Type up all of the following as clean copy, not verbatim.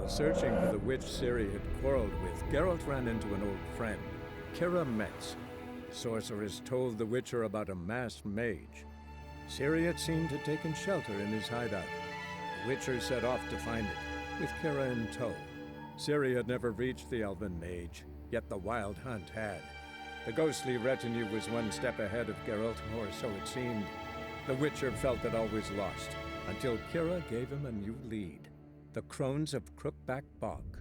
Searching for the witch Ciri had quarreled with, Geralt ran into an old friend, Kira Metz. Sorceress told the Witcher about a masked mage. Ciri had seemed to have taken shelter in his hideout. The Witcher set off to find it, with Kira in tow. Ciri had never reached the elven mage, yet the wild hunt had. The ghostly retinue was one step ahead of Geralt, or so it seemed. The Witcher felt that all was lost, until Kira gave him a new lead. The Crones of Crookback Bog.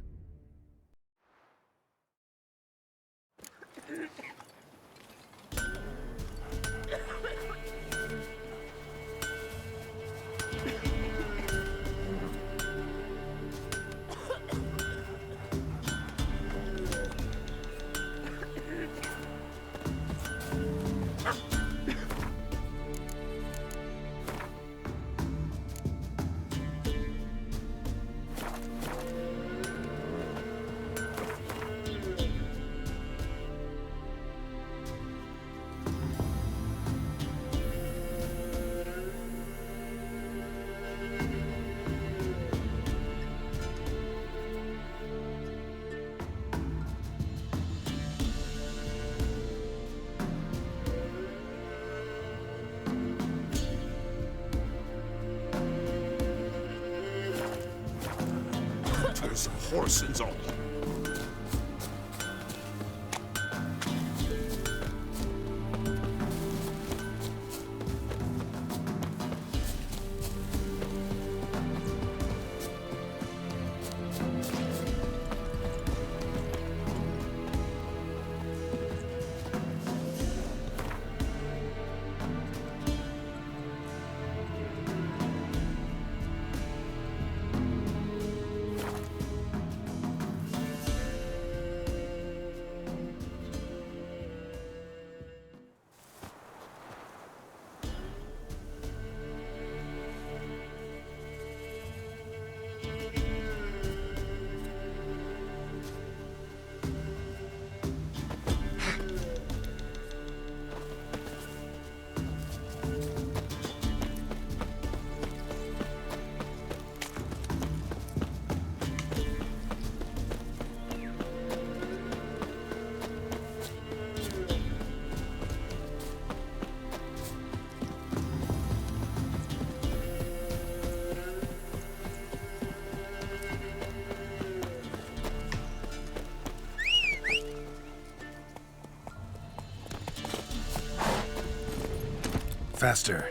Those horses all. Faster.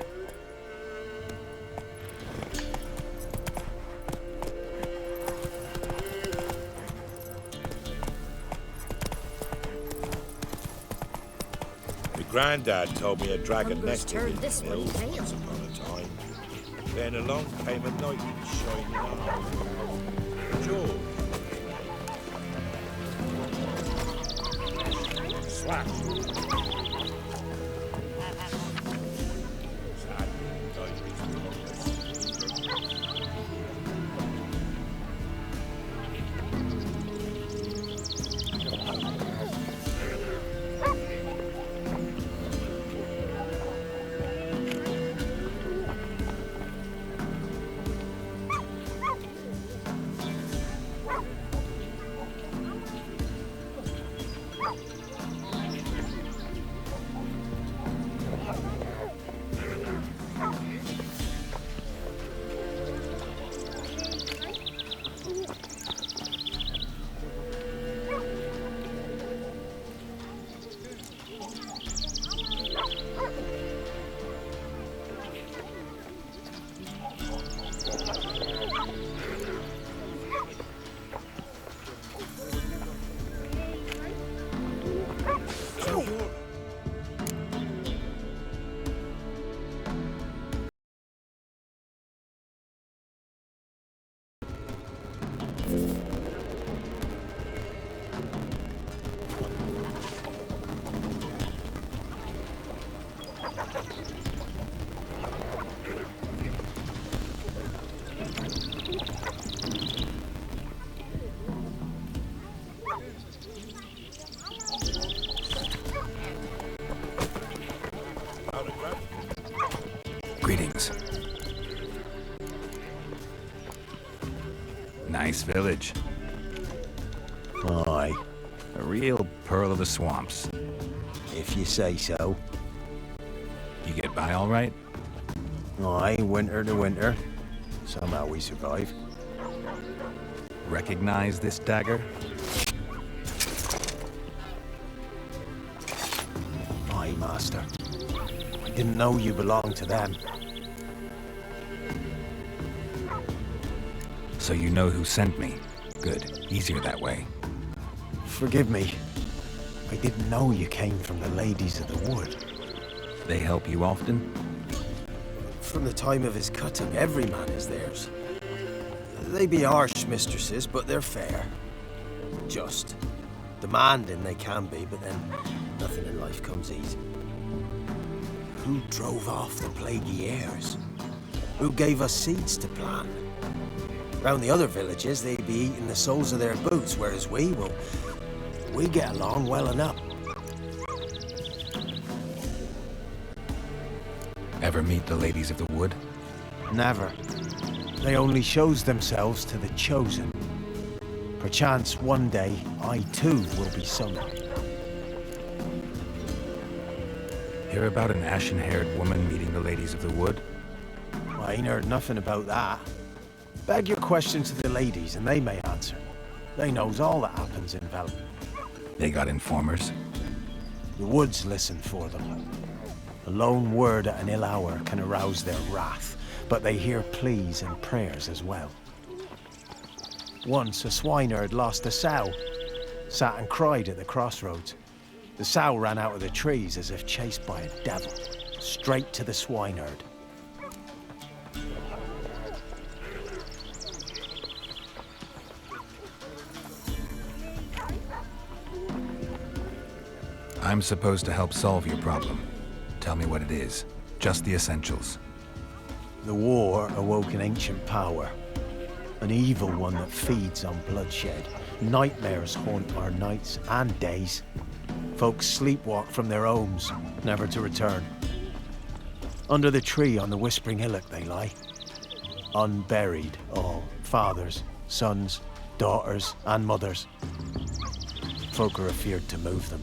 My granddad told me a dragon nested in the this way, hills Dale. once upon a time. Then along came a knight in shining armour. George. Slap. Greetings. Nice village. Aye, A real pearl of the swamps. if you say so. You get by all right? Aye, winter to winter. Somehow we survive. Recognize this dagger? Aye, master. I didn't know you belonged to them. So you know who sent me. Good. Easier that way. Forgive me. I didn't know you came from the Ladies of the Wood. They help you often? From the time of his cutting, every man is theirs. They be harsh mistresses, but they're fair. Just. Demanding they can be, but then nothing in life comes easy. Who drove off the plaguey airs? Who gave us seeds to plant? Round the other villages, they be eating the soles of their boots, whereas we get along well enough. Ever meet the Ladies of the Wood? Never. They only shows themselves to the chosen. Perchance one day, I too will be summoned. Hear about an ashen-haired woman meeting the Ladies of the Wood? I ain't heard nothing about that. Beg your questions to the ladies and they may answer. They knows all that happens in Vel. They got informers? The woods listen for them. A lone word at an ill hour can arouse their wrath, but they hear pleas and prayers as well. Once a swineherd lost a sow, sat and cried at the crossroads. The sow ran out of the trees as if chased by a devil, straight to the swineherd. I'm supposed to help solve your problem. Tell me what it is. Just the essentials. The war awoke an ancient power. An evil one that feeds on bloodshed. Nightmares haunt our nights and days. Folks sleepwalk from their homes, never to return. Under the tree on the Whispering Hillock they lie. Unburied all, fathers, sons, daughters and mothers. Folk are afeared to move them.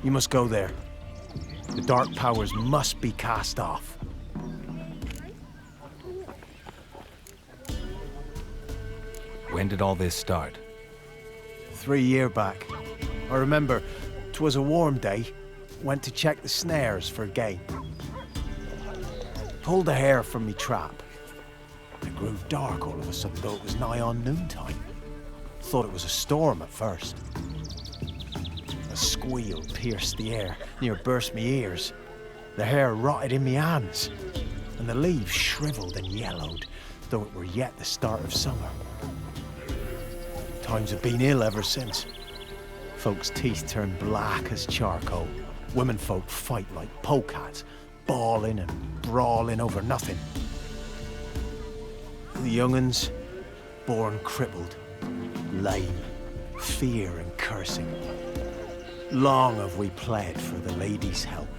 You must go there. The dark powers must be cast off. When did all this start? 3 years back. I remember 'twas a warm day. Went to check the snares for game. Pulled the hair from me trap. It grew dark all of a sudden, though it was nigh on noontime. Thought it was a storm at first. A squeal pierced the air, near burst me ears. The hair rotted in me hands, and the leaves shriveled and yellowed, though it were yet the start of summer. Times have been ill ever since. Folks' teeth turn black as charcoal. Womenfolk fight like polecats, bawling and brawling over nothing. The young'uns, born crippled, lame, fear and cursing. Long have we pled for the ladies' help.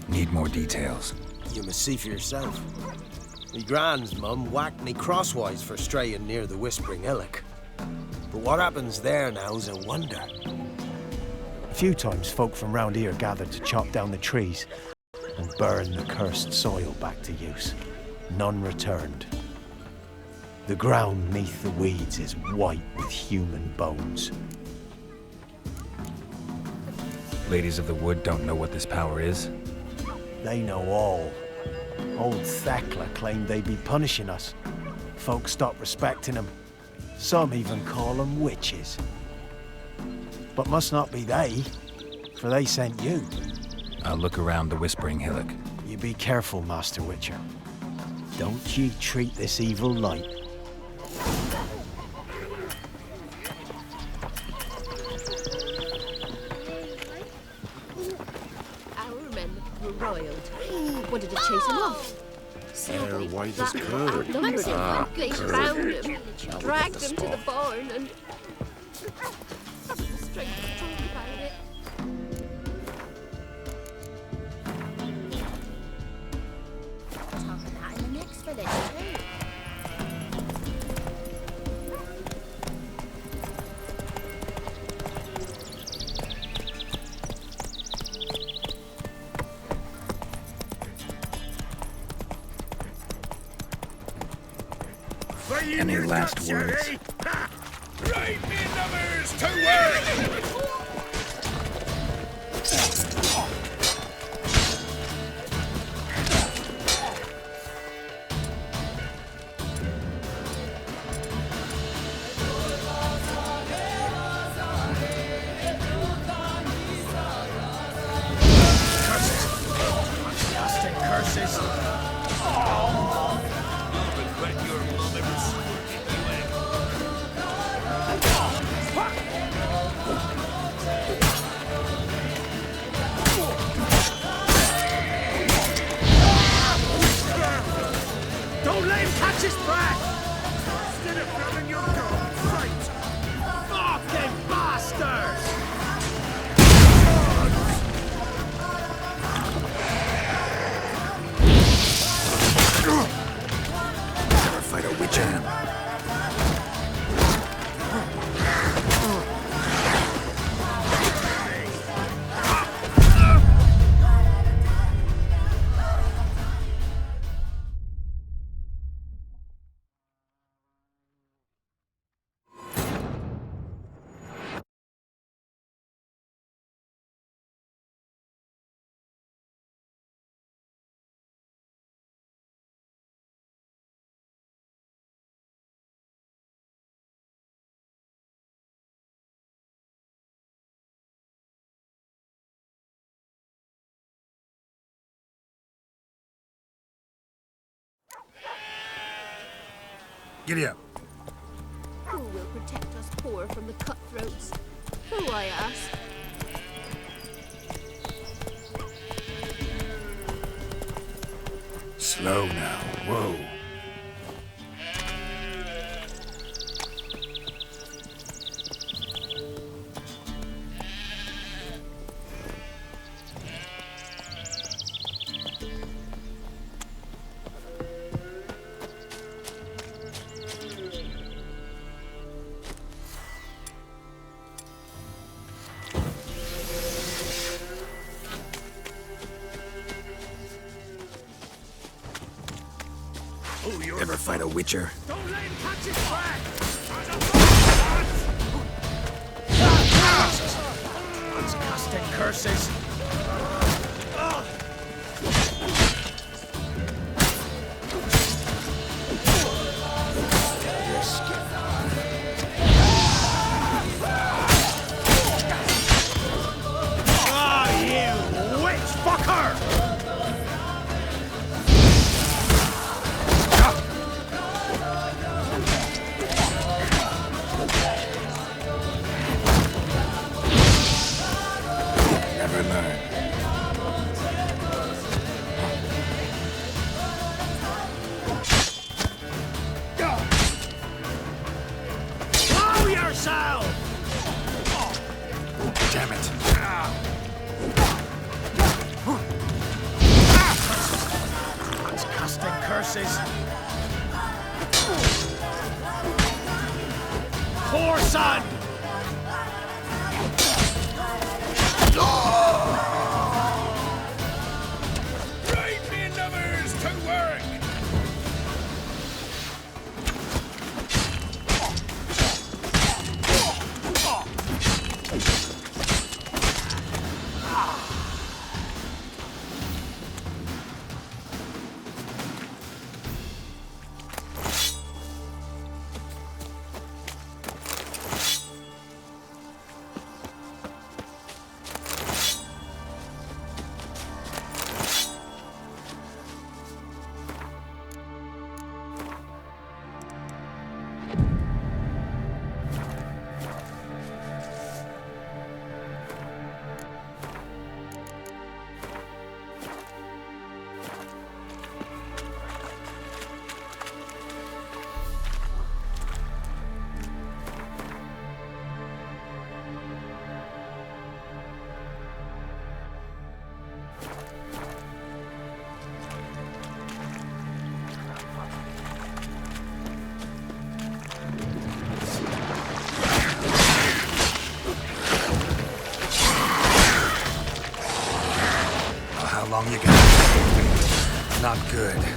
Need more details. You must see for yourself. Me grand's mum whacked me crosswise for straying near the Whispering Hillock. But what happens there now's a wonder. A few times folk from round here gathered to chop down the trees and burn the cursed soil back to use. None returned. The ground neath the weeds is white with human bones. Ladies of the Wood don't know what this power is? They know all. Old Thekla claimed they'd be punishing us. Folk stopped respecting them. Some even call them witches. But must not be they, for they sent you. I'll look around the Whispering Hillock. You be careful, Master Witcher. Don't ye treat this evil light. Our men were roiled. Wanted to chase him off. Hair white as curd. They found him, dragged him to the barn, and straight to talk about it. orphanage too. Any last words? Right, me numbers to work! Curses! Don't let him catch his breath! Instead of grabbing your gun, fight! Fucking bastards! Never fight a witcher. Giddy up. Who will protect us poor from the cutthroats? Who, I ask? Slow now. Whoa. Ever fight a witcher? Don't let him catch his breath! Casting curses! Ah, you witch fucker! Never learn. Blow yourself! Damn it. That's casting curses! Poor son! Right, me numbers to work! not good.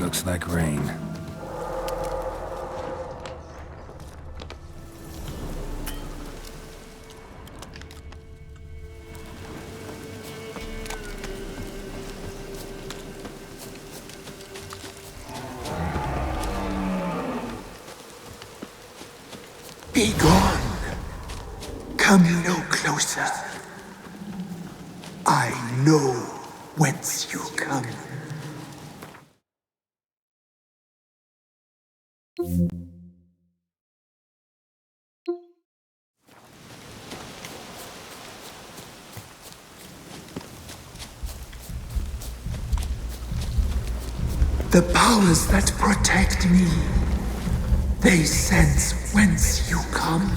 Looks like rain. Be gone. Come no closer. I know whence you come. The powers that protect me, they sense whence you come.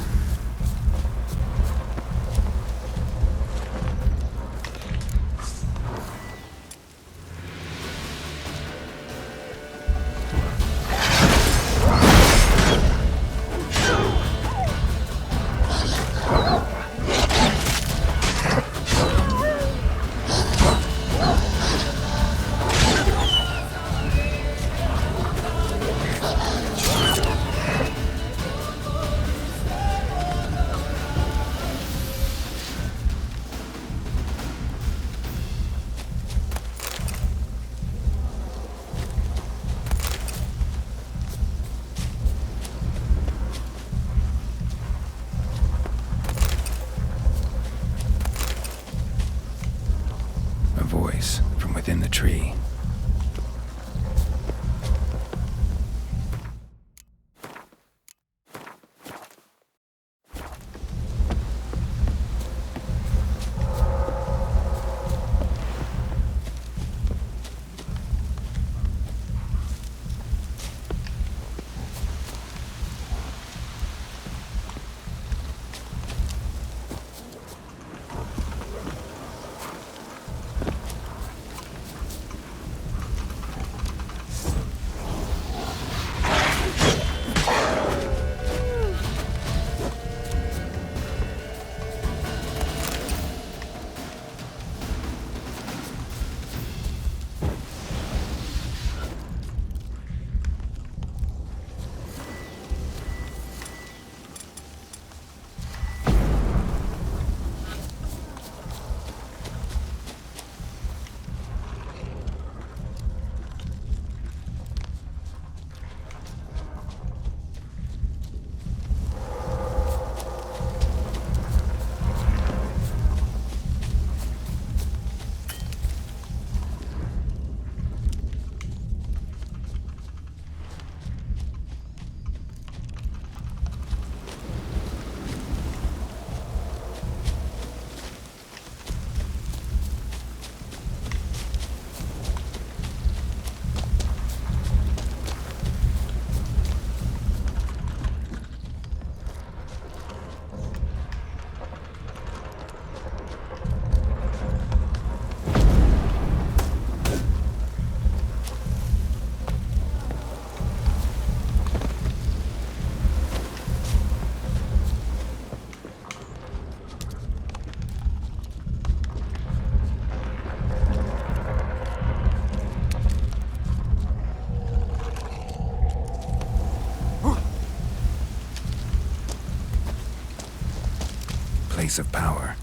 place of power.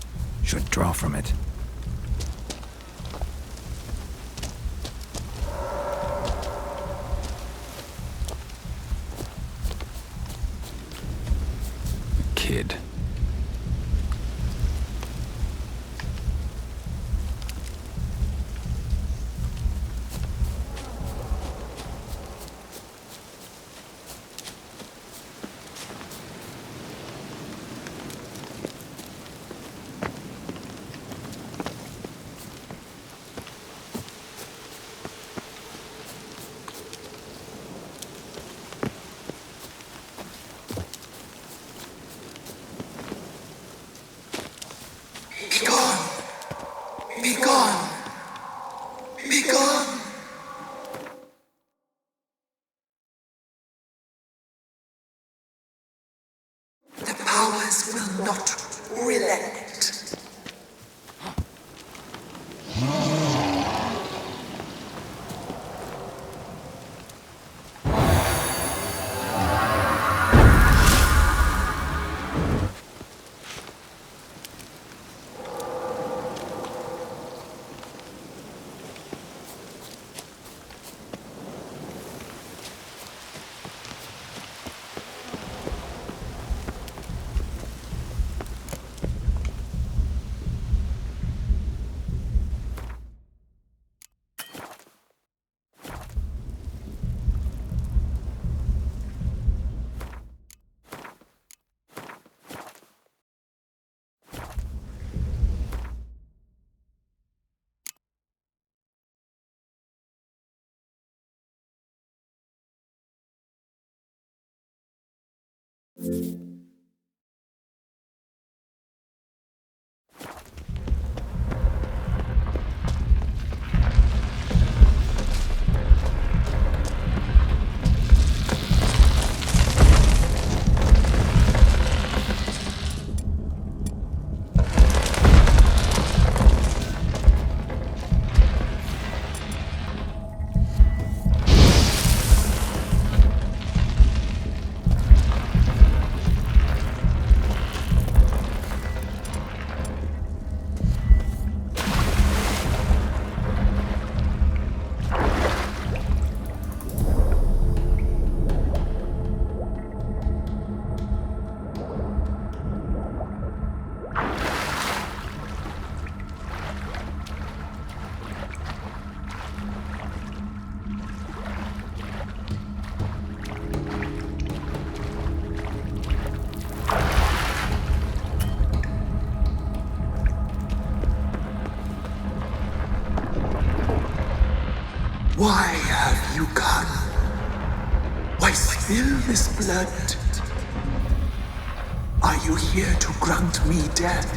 Should draw from it. Kid. The powers will not relent. Why have you come? Why spill this blood? Are you here to grant me death?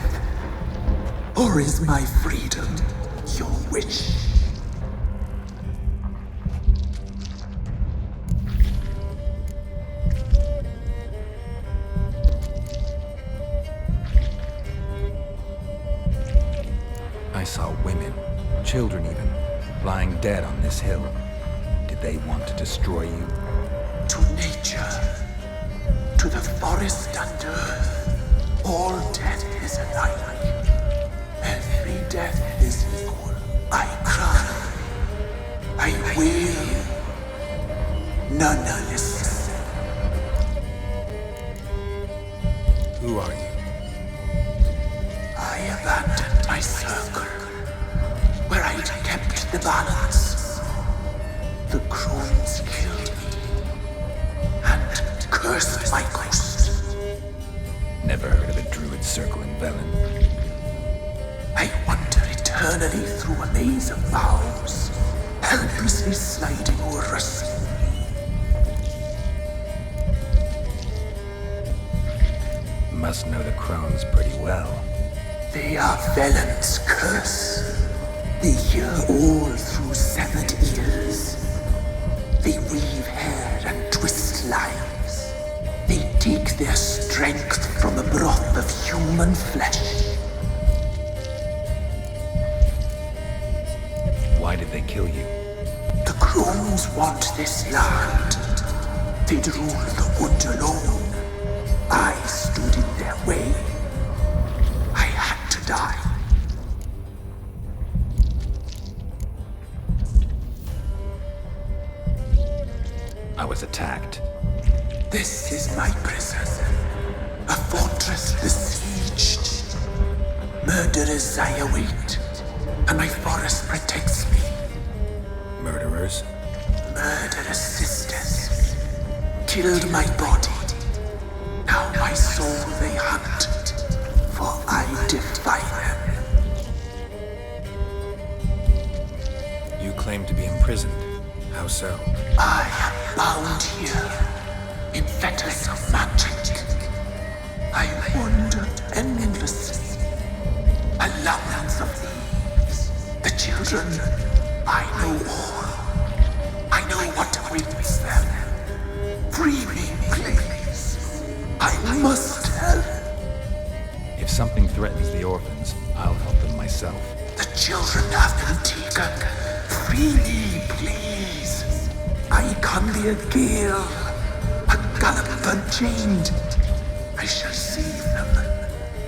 Or is my freedom your wish? I saw women, children even, lying dead on this hill. Did they want to destroy you? To nature, to the forest and earth, all death is alike. Every death is equal. I cry, I wail, none listen. Who are you? I abandoned my circle, where I'd kept the balance. The crones killed me, and cursed my ghost. Never heard of a druid circle in Velen. I wander eternally through a maze of vows, helplessly sliding o'er a sea. Must know the crones pretty well. They are Velen's curse. They hear all through severed ears. They weave hair and twist lives. They take their strength from the broth of human flesh. Why did they kill you? The crones want this land. They'd rule the wood alone. I stood in their way. die. I was attacked. This is my prison. A fortress besieged. Murderers I await, and my forest protects me. Murderers? Murderous sisters killed my body. Now my soul they hunt, for I defy them. You claim to be imprisoned. How so? I am bound here in fetters of magic. I wander endlessly along of these. The children, I know all. I know what awaits them. Free me, please. I must help. If something threatens the orphans, I'll help them myself. The children have been taken. Free me, please. I can be a gale, a gallop unchained. I shall save them.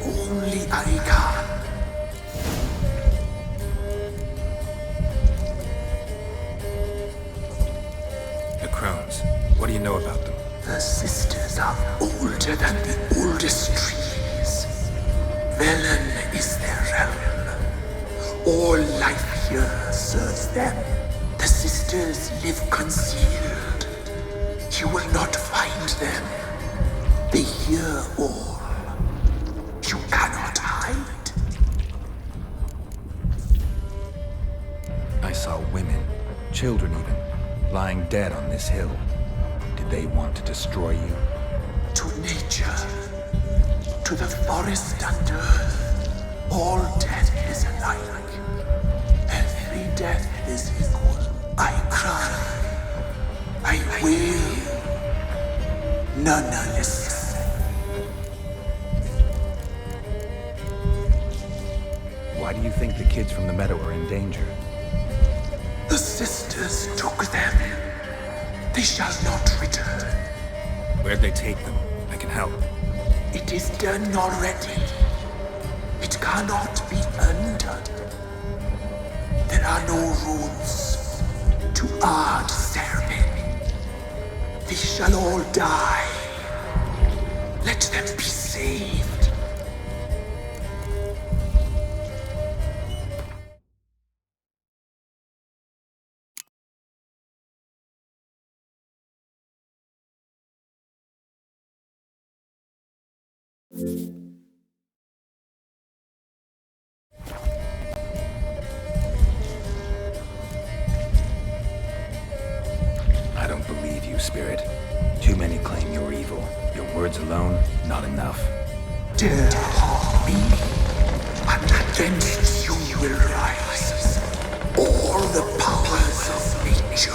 Only I can. The crones. What do you know about them? The sisters are older than the oldest trees. Velen is their realm. All life here serves them. The sisters live concealed. You will not find them. They hear all. You cannot hide. I saw women, children even, lying dead on this hill. Did they want to destroy you? To nature, to the forest and earth, all death is alike. Every death is equal. I cry. I wail. None listen. Why do you think the kids from the meadow are in danger? The sisters took them. They shall not return. Where'd they take them? I can help. It is done already. It cannot be undone. There are no rules to our serving. They shall all die. Let them be saved. I don't believe you, Spirit. Too many claim you're evil. Your words alone, not enough. Dare harm me, and against you will rise all the powers of nature.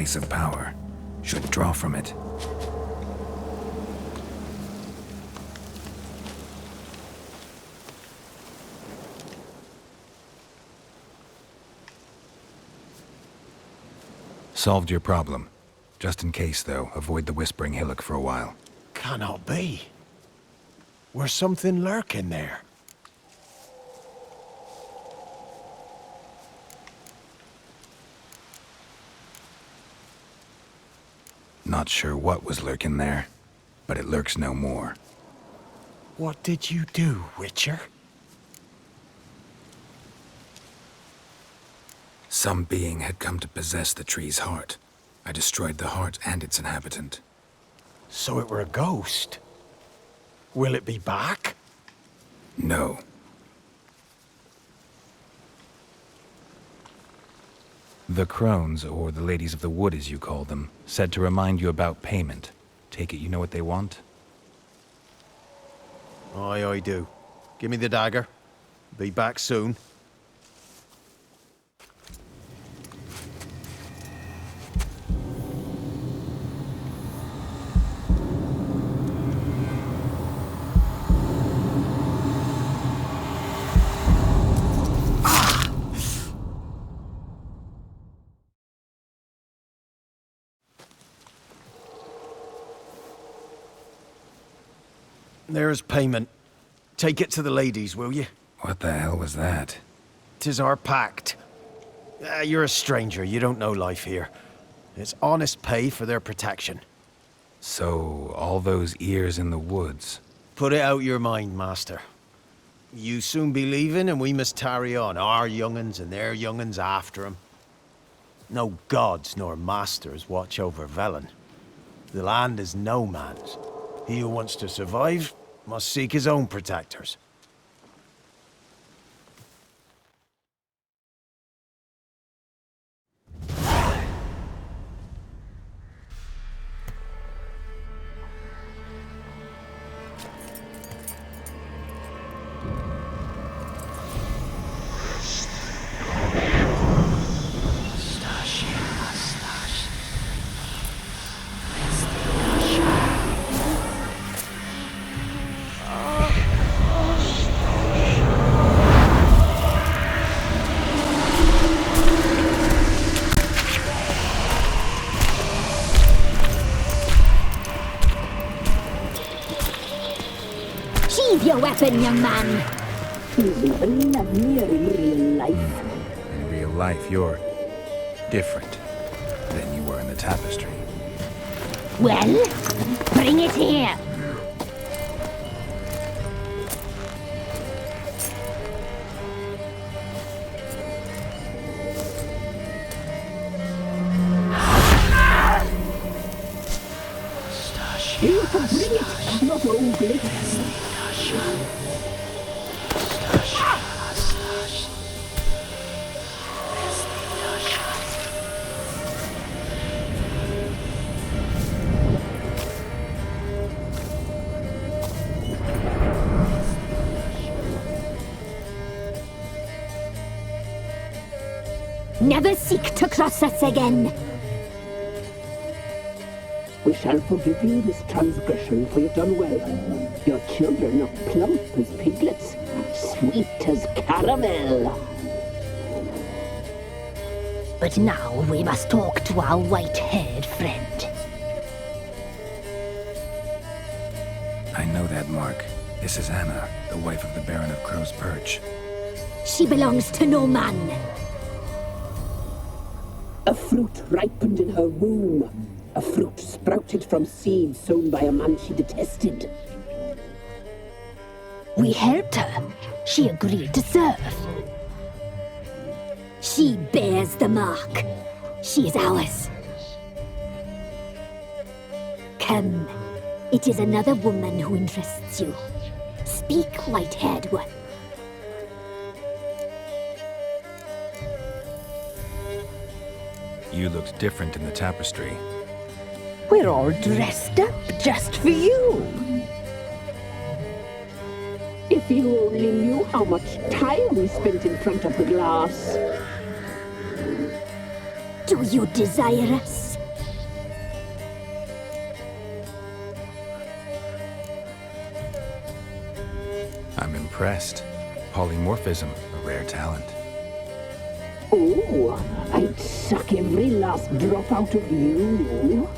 place of power. Should draw from it. Solved your problem. Just in case, though, avoid the Whispering Hillock for a while. Cannot be. Where's something lurking there? Not sure what was lurking there, but it lurks no more. What did you do, Witcher? Some being had come to possess the tree's heart. I destroyed the heart and its inhabitant. So it were a ghost? Will it be back? No. The crones, or the ladies of the wood as you call them, said to remind you about payment. Take it you know what they want? Aye, I do. Give me the dagger. Be back soon. There's payment. Take it to the ladies, will you? What the hell was that? 'Tis our pact. You're a stranger, you don't know life here. It's honest pay for their protection. So, all those ears in the woods. Put it out your mind, master. You soon be leaving and we must tarry on, our young'uns and their young'uns after 'em. No gods nor masters watch over Velen. The land is no man's. He who wants to survive must seek his own protectors. Sheathe your weapon, young man. He's even lovelier in real life. In real life, you're different than you were in the tapestry. Well, bring it here. You can bring it, not only. Never seek to cross us again. We shall forgive you this transgression, for you've done well. Your children are plump as piglets, sweet as caramel. But now we must talk to our white-haired friend. I know that mark. This is Anna, the wife of the Baron of Crow's Perch. She belongs to no man. A fruit ripened in her womb. A fruit sprouted from seeds sown by a man she detested. We helped her. She agreed to serve. She bears the mark. She is ours. Come. It is another woman who interests you. Speak, white-haired one. You looked different in the tapestry. We're all dressed up just for you. If you only knew how much time we spent in front of the glass. Do you desire us? impressed. Polymorphism, a rare talent. Oh, I'd suck every last drop out of you.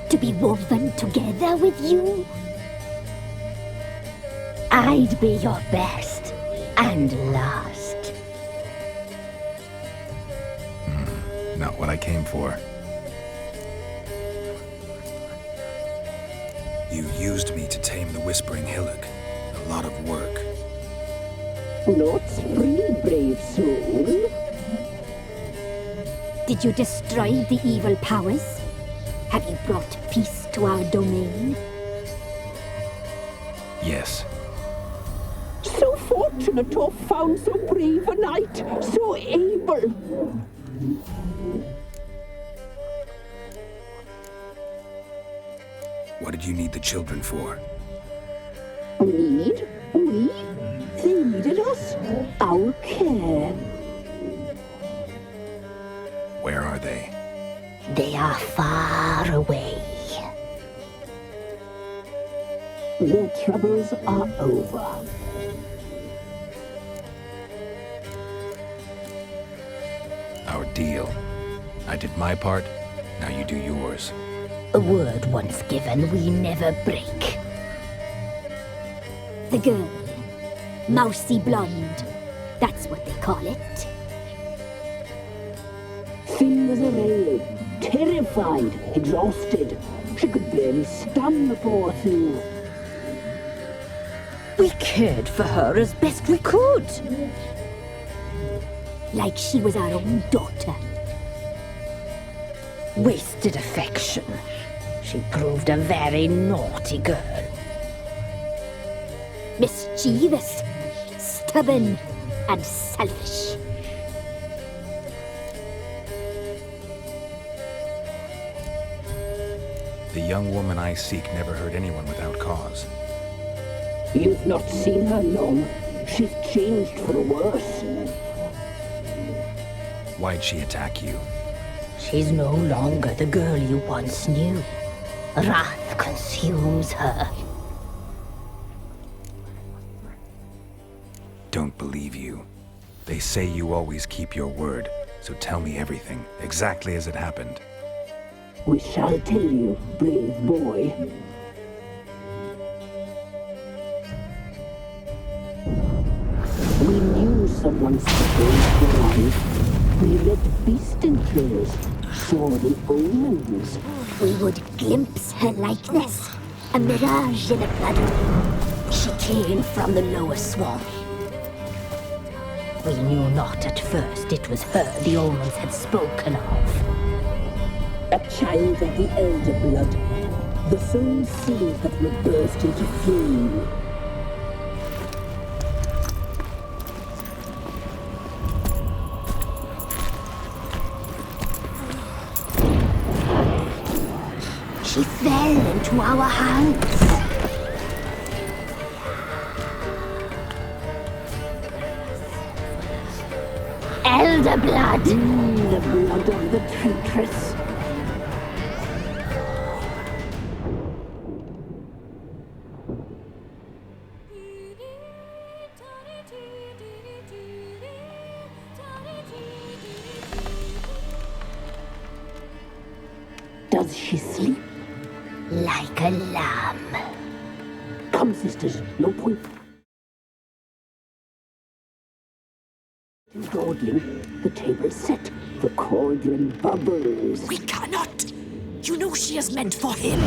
To be woven together with you? I'd be your best and last. Not what I came for. You used me to tame the Whispering Hillock. A lot of work. Not free, brave soul. Did you destroy the evil powers? Have you brought peace to our domain? Yes. So fortunate to have found so brave a knight, so able. What did you need the children for? Need? We? They needed us. Our care. Where are they? They are far away. Their troubles are over. Our deal. I did my part, now you do yours. A word once given, we never break. The girl. Mousy blonde. That's what they call it. Thin as a rail, terrified, exhausted. She could barely stand the poor thing. We cared for her as best we could. Like she was our own daughter. Wasted affection. She proved a very naughty girl. Mischievous, stubborn, and selfish. The young woman I seek never hurt anyone without cause. You've not seen her long. She's changed for the worse. Why'd she attack you? She's no longer the girl you once knew. Wrath consumes her. Don't believe you. They say you always keep your word, so tell me everything, exactly as it happened. We shall tell you, brave boy. We knew someone supposed to arrive. We read beast entrails, saw the omens. We would glimpse her likeness, a mirage in a blood. She came from the lower swamp. We knew not at first it was her the omens had spoken of. A child of the elder blood, the soul seed that will burst into flame. She fell into our hands. Elder blood! The blood of the traitress. Does she sleep? Like a lamb. Come, sisters, no point. Dawdling, the table's set, the cauldron bubbles. We cannot! You know she is meant for him!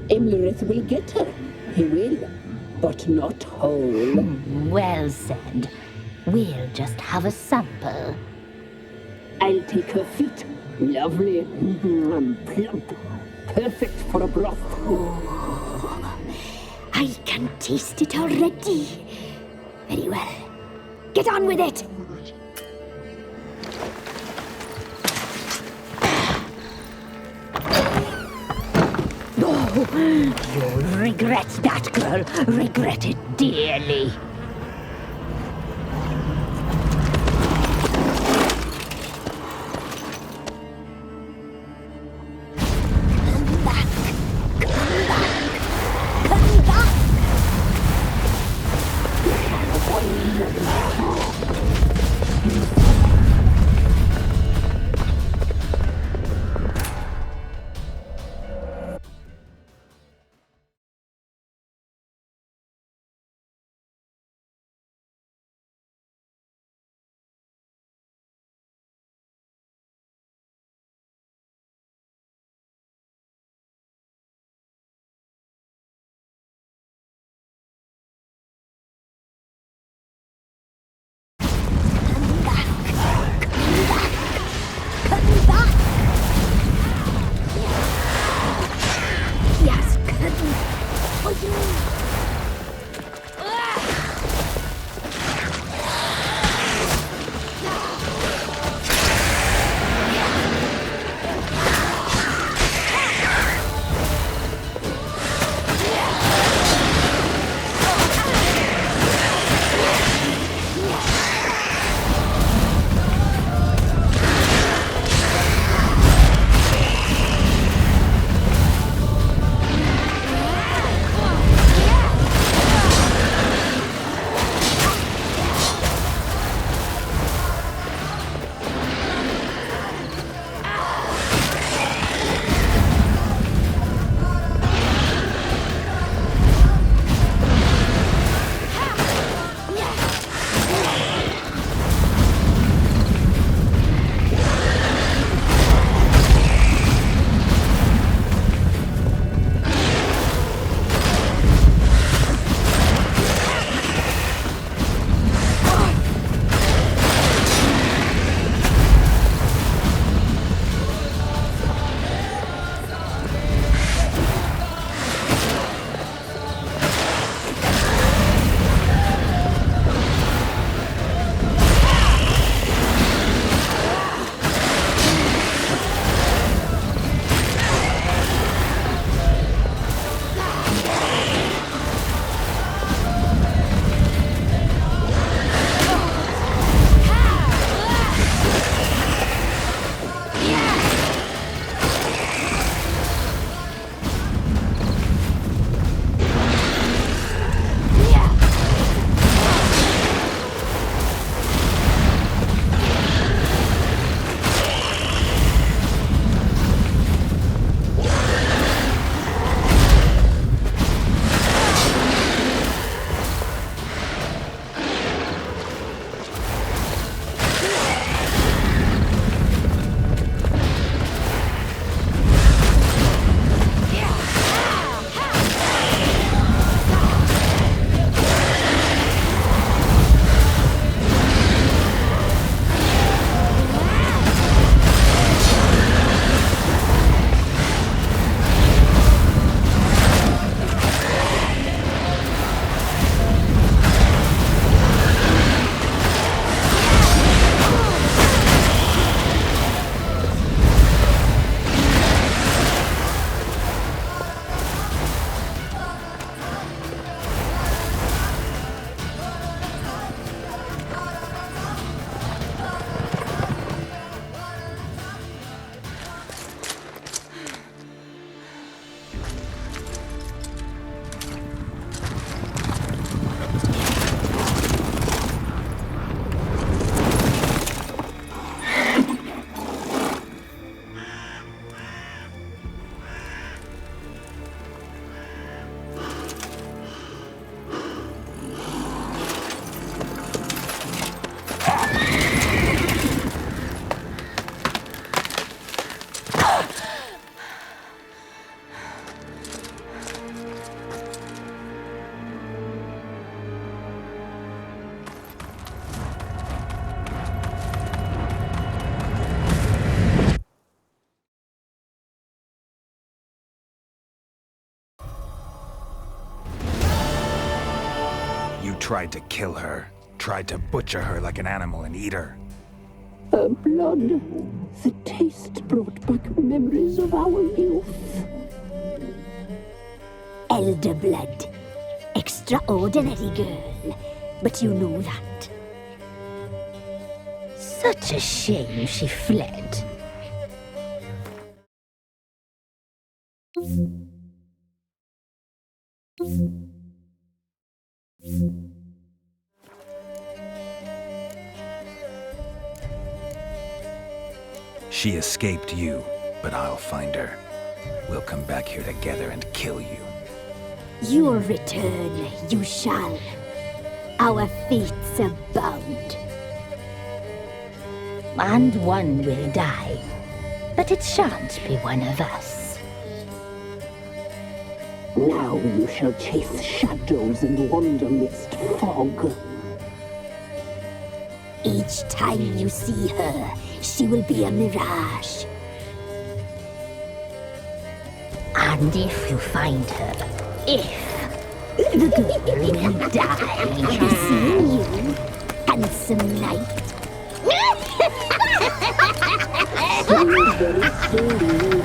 Imlerith will get her. He will, but not whole. Well said. We'll just have a sample. I'll take her feet. Lovely and plump. Perfect for a broth. I can taste it already. Very well. Get on with it! Oh, you'll regret that, girl. Regret it dearly. Come back. Tried to kill her. Tried to butcher her like an animal and eat her. Her blood. The taste brought back memories of our youth. Elder blood. Extraordinary girl. But you know that. Such a shame she fled. She escaped you, but I'll find her. We'll come back here together and kill you. Your return you shall. Our fates are bound. And one will die, but it shan't be one of us. Now you shall chase shadows and wander midst fog. Each time you see her, she will be a mirage. And if you find her, the girl will die. Be seeing you, handsome knight. Very slowly.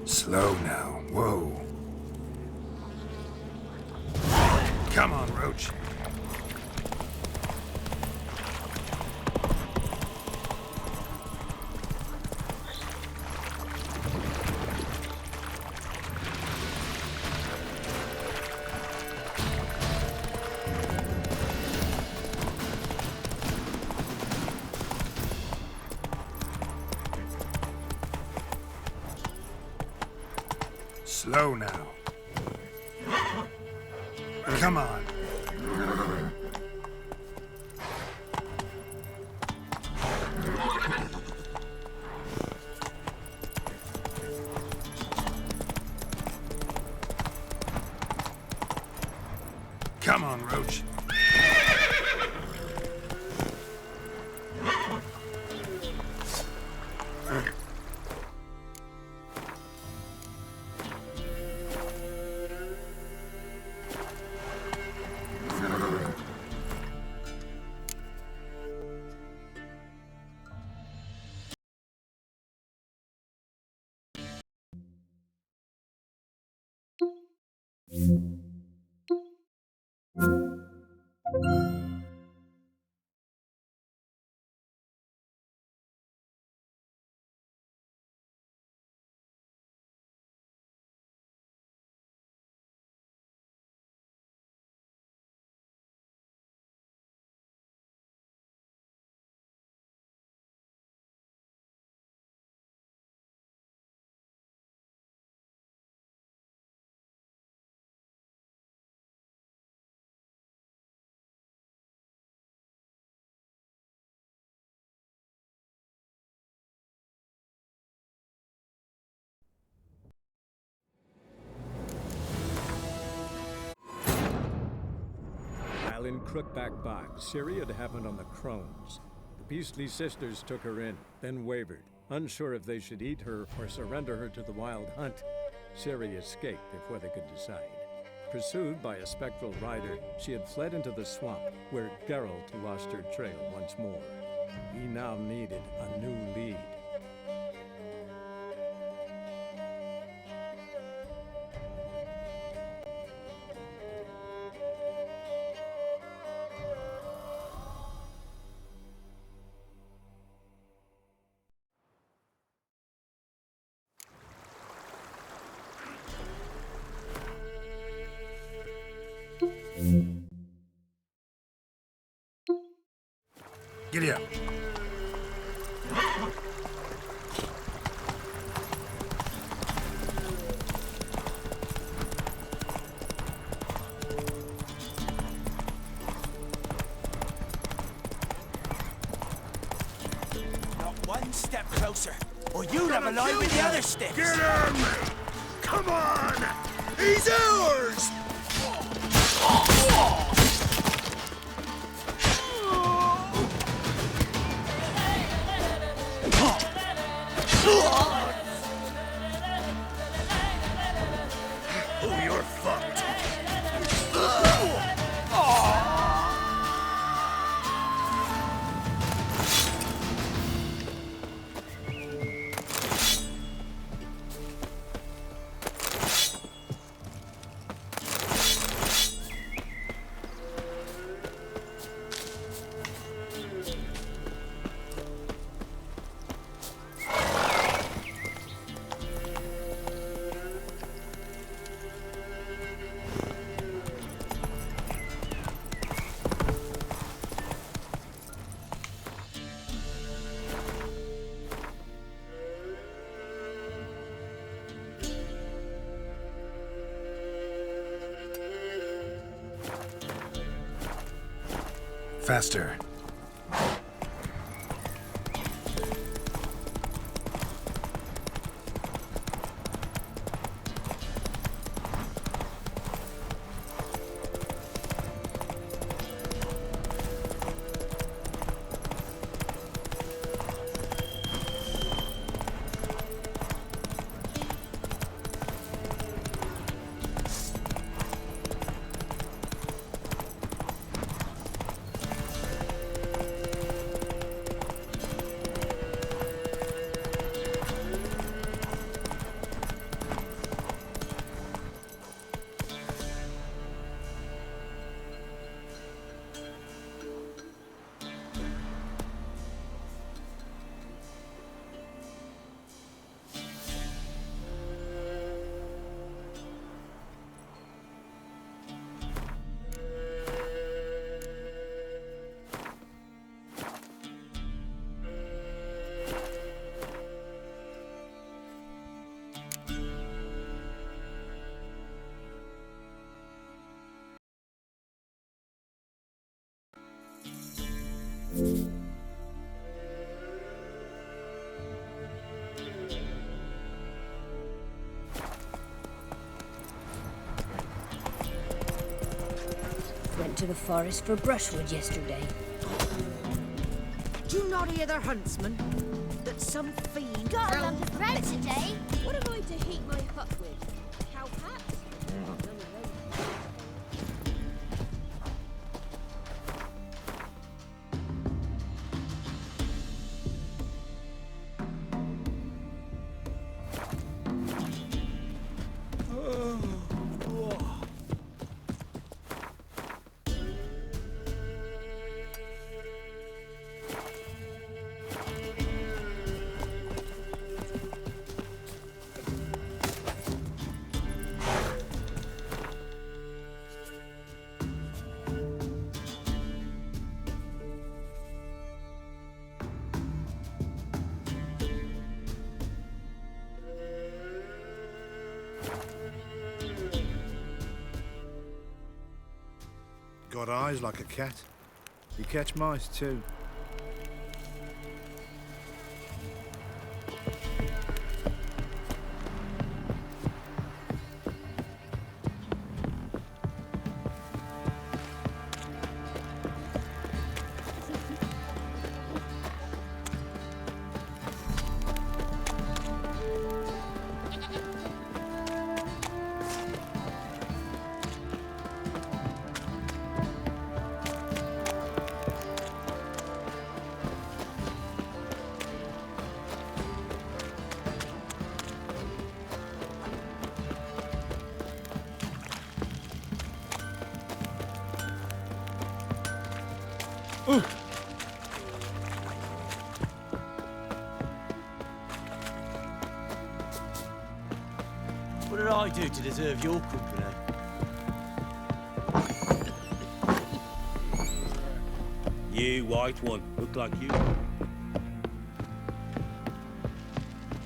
Slow now. Whoa. Come on, Roach. Slow now. Come on. Come on, Roach. While in Crookback Bog, Ciri had happened on the Crones. The beastly sisters took her in, then wavered, unsure if they should eat her or surrender her to the Wild Hunt. Ciri escaped before they could decide. Pursued by a spectral rider, she had fled into the swamp, where Geralt lost her trail once more. He now needed a new lead. Giddy up. closer, or you'll have a lie with the other sticks. Get him! Come on! He's ours! Oh, you're fucked. Faster. Went to the forest for brushwood yesterday. Do you not hear the huntsman? That some fiend... Got a lump of bread today. What am I to heat my hut with? Cow pat? Got eyes like a cat. You catch mice too. What did I do to deserve your company? You, white one, look like you.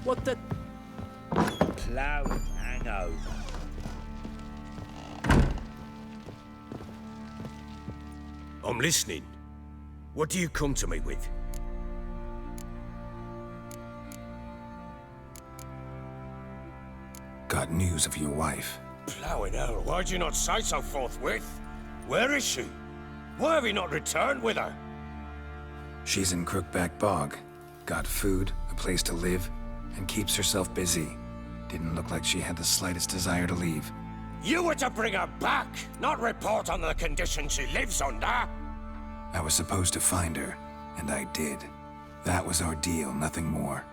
What the... Cloud hangover. I'm listening. What do you come to me with? brought news of your wife. Plowing hell, why'd you not say so forthwith? Where is she? Why have you not returned with her? She's in Crookback Bog. Got food, a place to live, and keeps herself busy. Didn't look like she had the slightest desire to leave. You were to bring her back, not report on the conditions she lives under. I was supposed to find her, and I did. That was our deal, nothing more.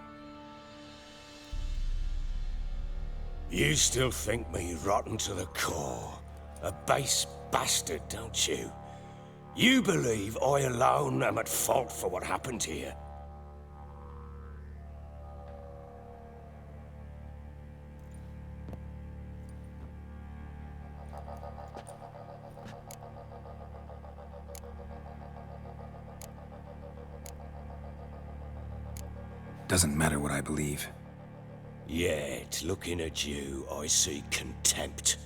You still think me rotten to the core. A base bastard, don't you? You believe I alone am at fault for what happened here. Doesn't matter what I believe. Yet, looking at you, I see contempt.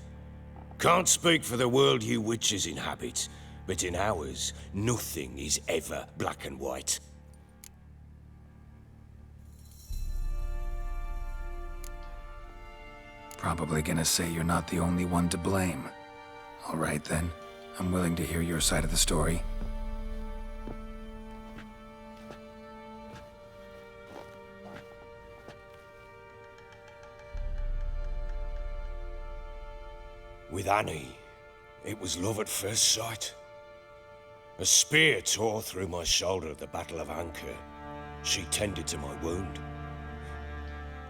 Can't speak for the world you witches inhabit, but in ours, nothing is ever black and white. Probably gonna say you're not the only one to blame. All right then, I'm willing to hear your side of the story. With Annie, it was love at first sight. A spear tore through my shoulder at the Battle of Anchor. She tended to my wound.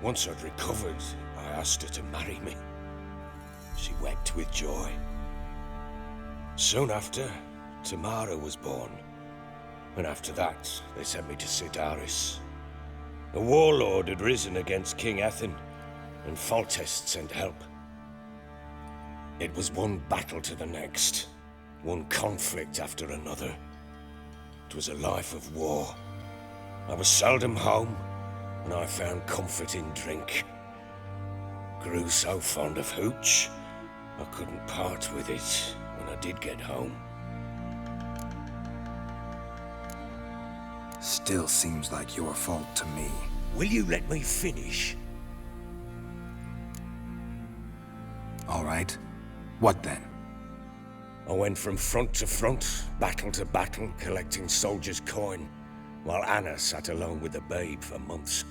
Once I'd recovered, I asked her to marry me. She wept with joy. Soon after, Tamara was born. And after that, they sent me to Sidaris. A warlord had risen against King Ethan, and Foltest sent help. It was one battle to the next, one conflict after another. It was a life of war. I was seldom home, and I found comfort in drink. Grew so fond of hooch, I couldn't part with it when I did get home. Still seems like your fault to me. Will you let me finish? All right. What then? I went from front to front, battle to battle, collecting soldiers' coin, while Anna sat alone with the babe for months.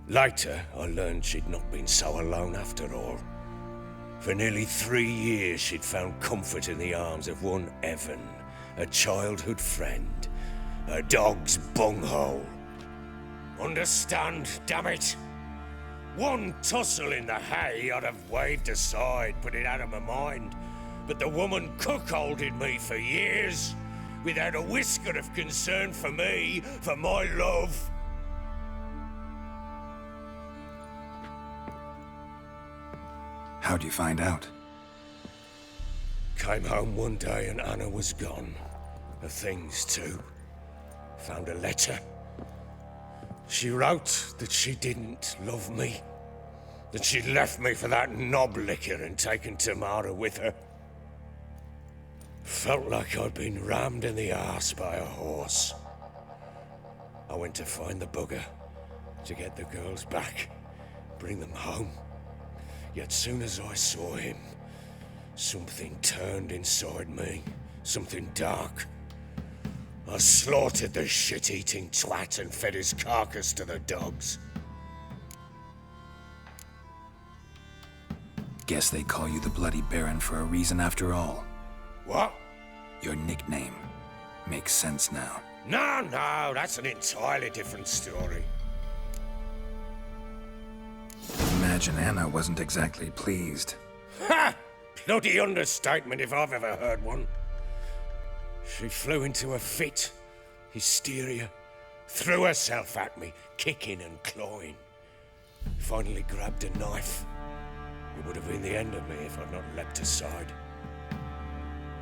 Later, I learned she'd not been so alone after all. For nearly 3 years, she'd found comfort in the arms of one Evan, a childhood friend, a dog's bunghole. Understand, damn it? One tussle in the hay I'd have waved aside, put it out of my mind. But the woman cuckolded me for years, without a whisker of concern for me, for my love. How'd you find out? Came home one day and Anna was gone. Her things too. Found a letter. She wrote that she didn't love me. That she'd left me for that knob licker and taken Tamara with her. Felt like I'd been rammed in the arse by a horse. I went to find the bugger, to get the girls back, bring them home. Yet soon as I saw him, something turned inside me, something dark. I slaughtered the shit-eating twat and fed his carcass to the dogs. Guess they call you the Bloody Baron for a reason after all. What? Your nickname. Makes sense now. No, that's an entirely different story. Imagine Anna wasn't exactly pleased. Ha! Bloody understatement if I've ever heard one. She flew into a fit, hysteria, threw herself at me, kicking and clawing. Finally grabbed a knife. It would have been the end of me if I'd not leapt aside.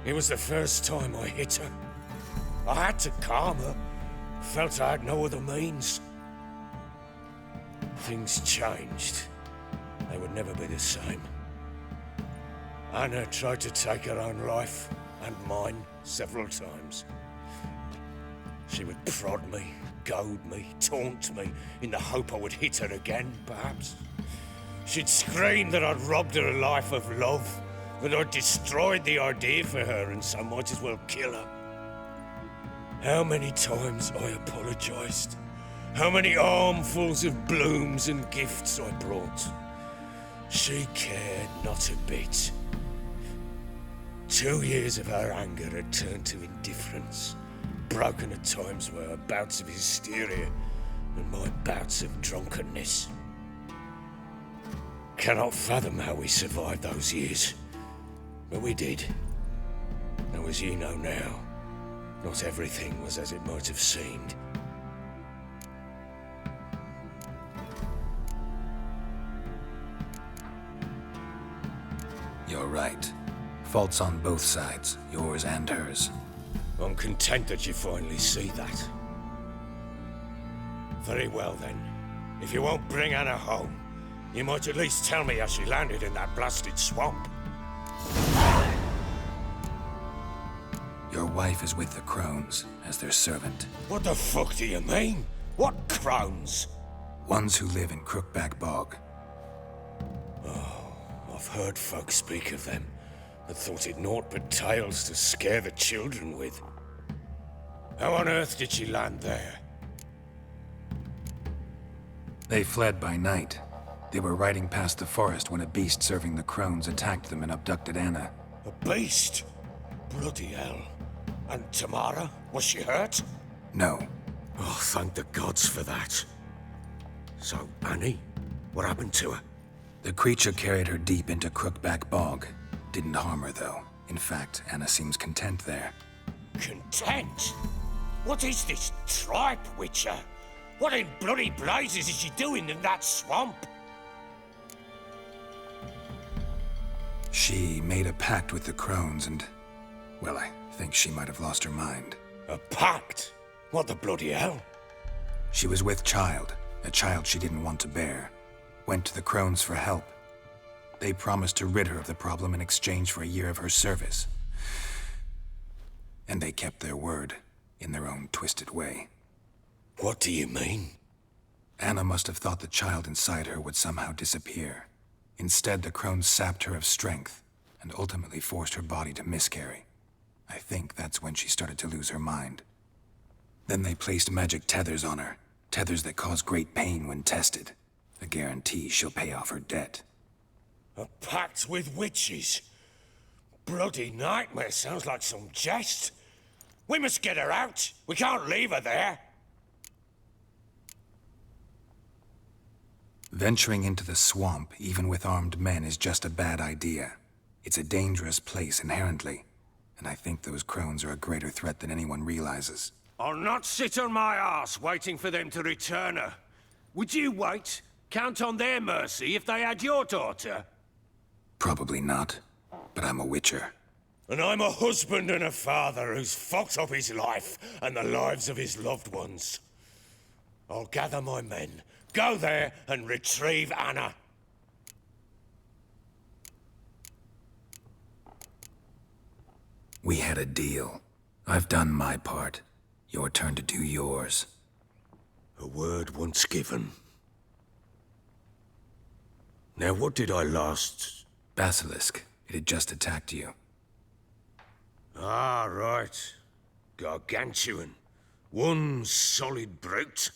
It was the first time I hit her. I had to calm her. Felt I had no other means. Things changed. They would never be the same. Anna tried to take her own life, and mine, several times. She would prod me, goad me, taunt me, in the hope I would hit her again, perhaps. She'd scream that I'd robbed her a life of love, that I'd destroyed the idea for her and so might as well kill her. How many times I apologised. How many armfuls of blooms and gifts I brought. She cared not a bit. 2 years of her anger had turned to indifference, broken at times by her bouts of hysteria and my bouts of drunkenness. Cannot fathom how we survived those years, but we did. Though as you know now, not everything was as it might have seemed. You're right. Faults on both sides, yours and hers. I'm content that you finally see that. Very well then. If you won't bring Anna home, you might at least tell me how she landed in that blasted swamp. Your wife is with the crones, as their servant. What the fuck do you mean? What crones? Ones who live in Crookback Bog. Oh, I've heard folk speak of them, and thought it naught but tales to scare the children with. How on earth did she land there? They fled by night. They were riding past the forest when a beast serving the crones attacked them and abducted Anna. A beast? Bloody hell. And Tamara? Was she hurt? No. Oh, thank the gods for that. So, Annie? What happened to her? The creature carried her deep into Crookback Bog. Didn't harm her, though. In fact, Anna seems content there. Content? What is this tripe, Witcher? What in bloody blazes is she doing in that swamp? She made a pact with the crones and... well, I think she might have lost her mind. A pact? What the bloody hell? She was with child, a child she didn't want to bear. Went to the crones for help. They promised to rid her of the problem in exchange for a year of her service. And they kept their word, in their own twisted way. What do you mean? Anna must have thought the child inside her would somehow disappear. Instead, the crones sapped her of strength, and ultimately forced her body to miscarry. I think that's when she started to lose her mind. Then they placed magic tethers on her, tethers that cause great pain when tested. A guarantee she'll pay off her debt. A pact with witches? Bloody nightmare, sounds like some jest. We must get her out. We can't leave her there. Venturing into the swamp, even with armed men, is just a bad idea. It's a dangerous place inherently, and I think those crones are a greater threat than anyone realizes. I'll not sit on my arse waiting for them to return her. Would you wait? Count on their mercy if they had your daughter? Probably not, but I'm a witcher. And I'm a husband and a father who's fucked up his life and the lives of his loved ones. I'll gather my men, go there and retrieve Anna. We had a deal. I've done my part. Your turn to do yours. A word once given. Now what did I last... Basilisk. It had just attacked you. Ah, right. Gargantuan. One solid brute.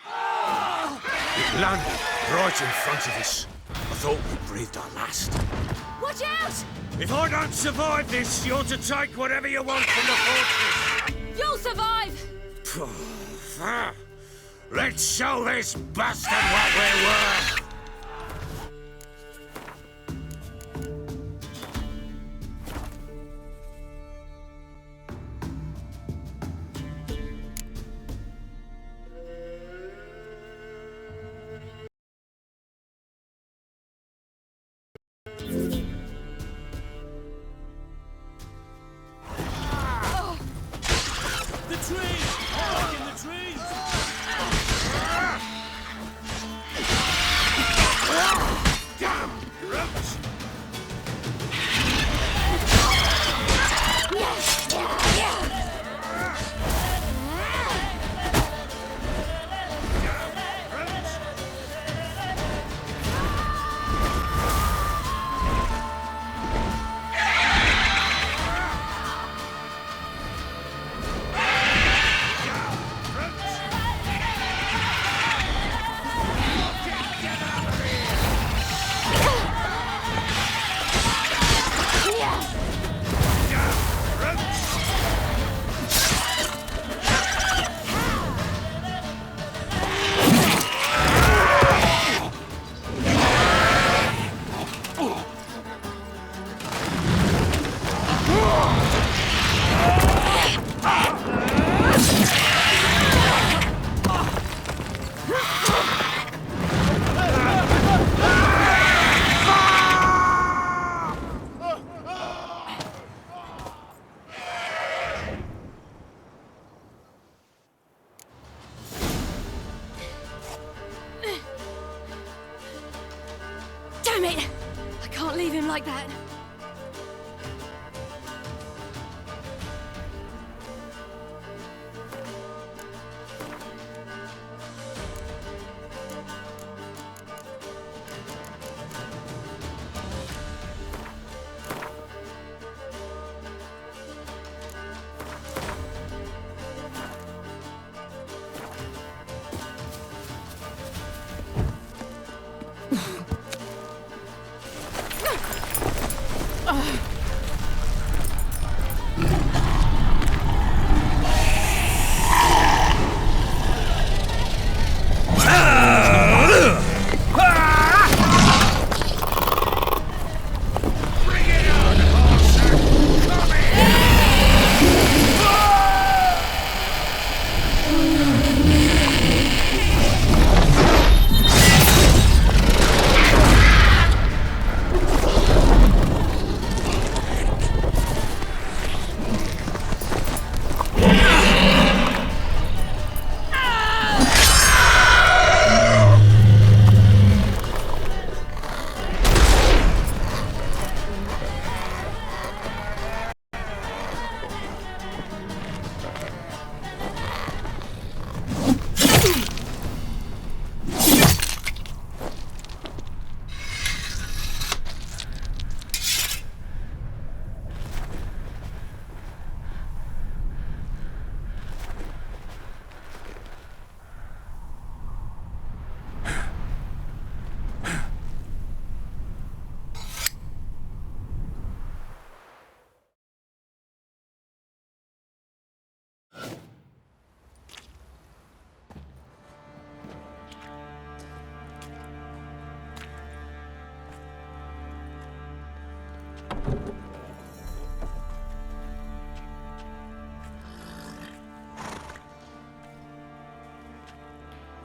It landed right in front of us. I thought we breathed our last. Watch out! If I don't survive this, you're to take whatever you want from the fortress. You'll survive! Let's show this bastard what we're worth! can't leave him like that.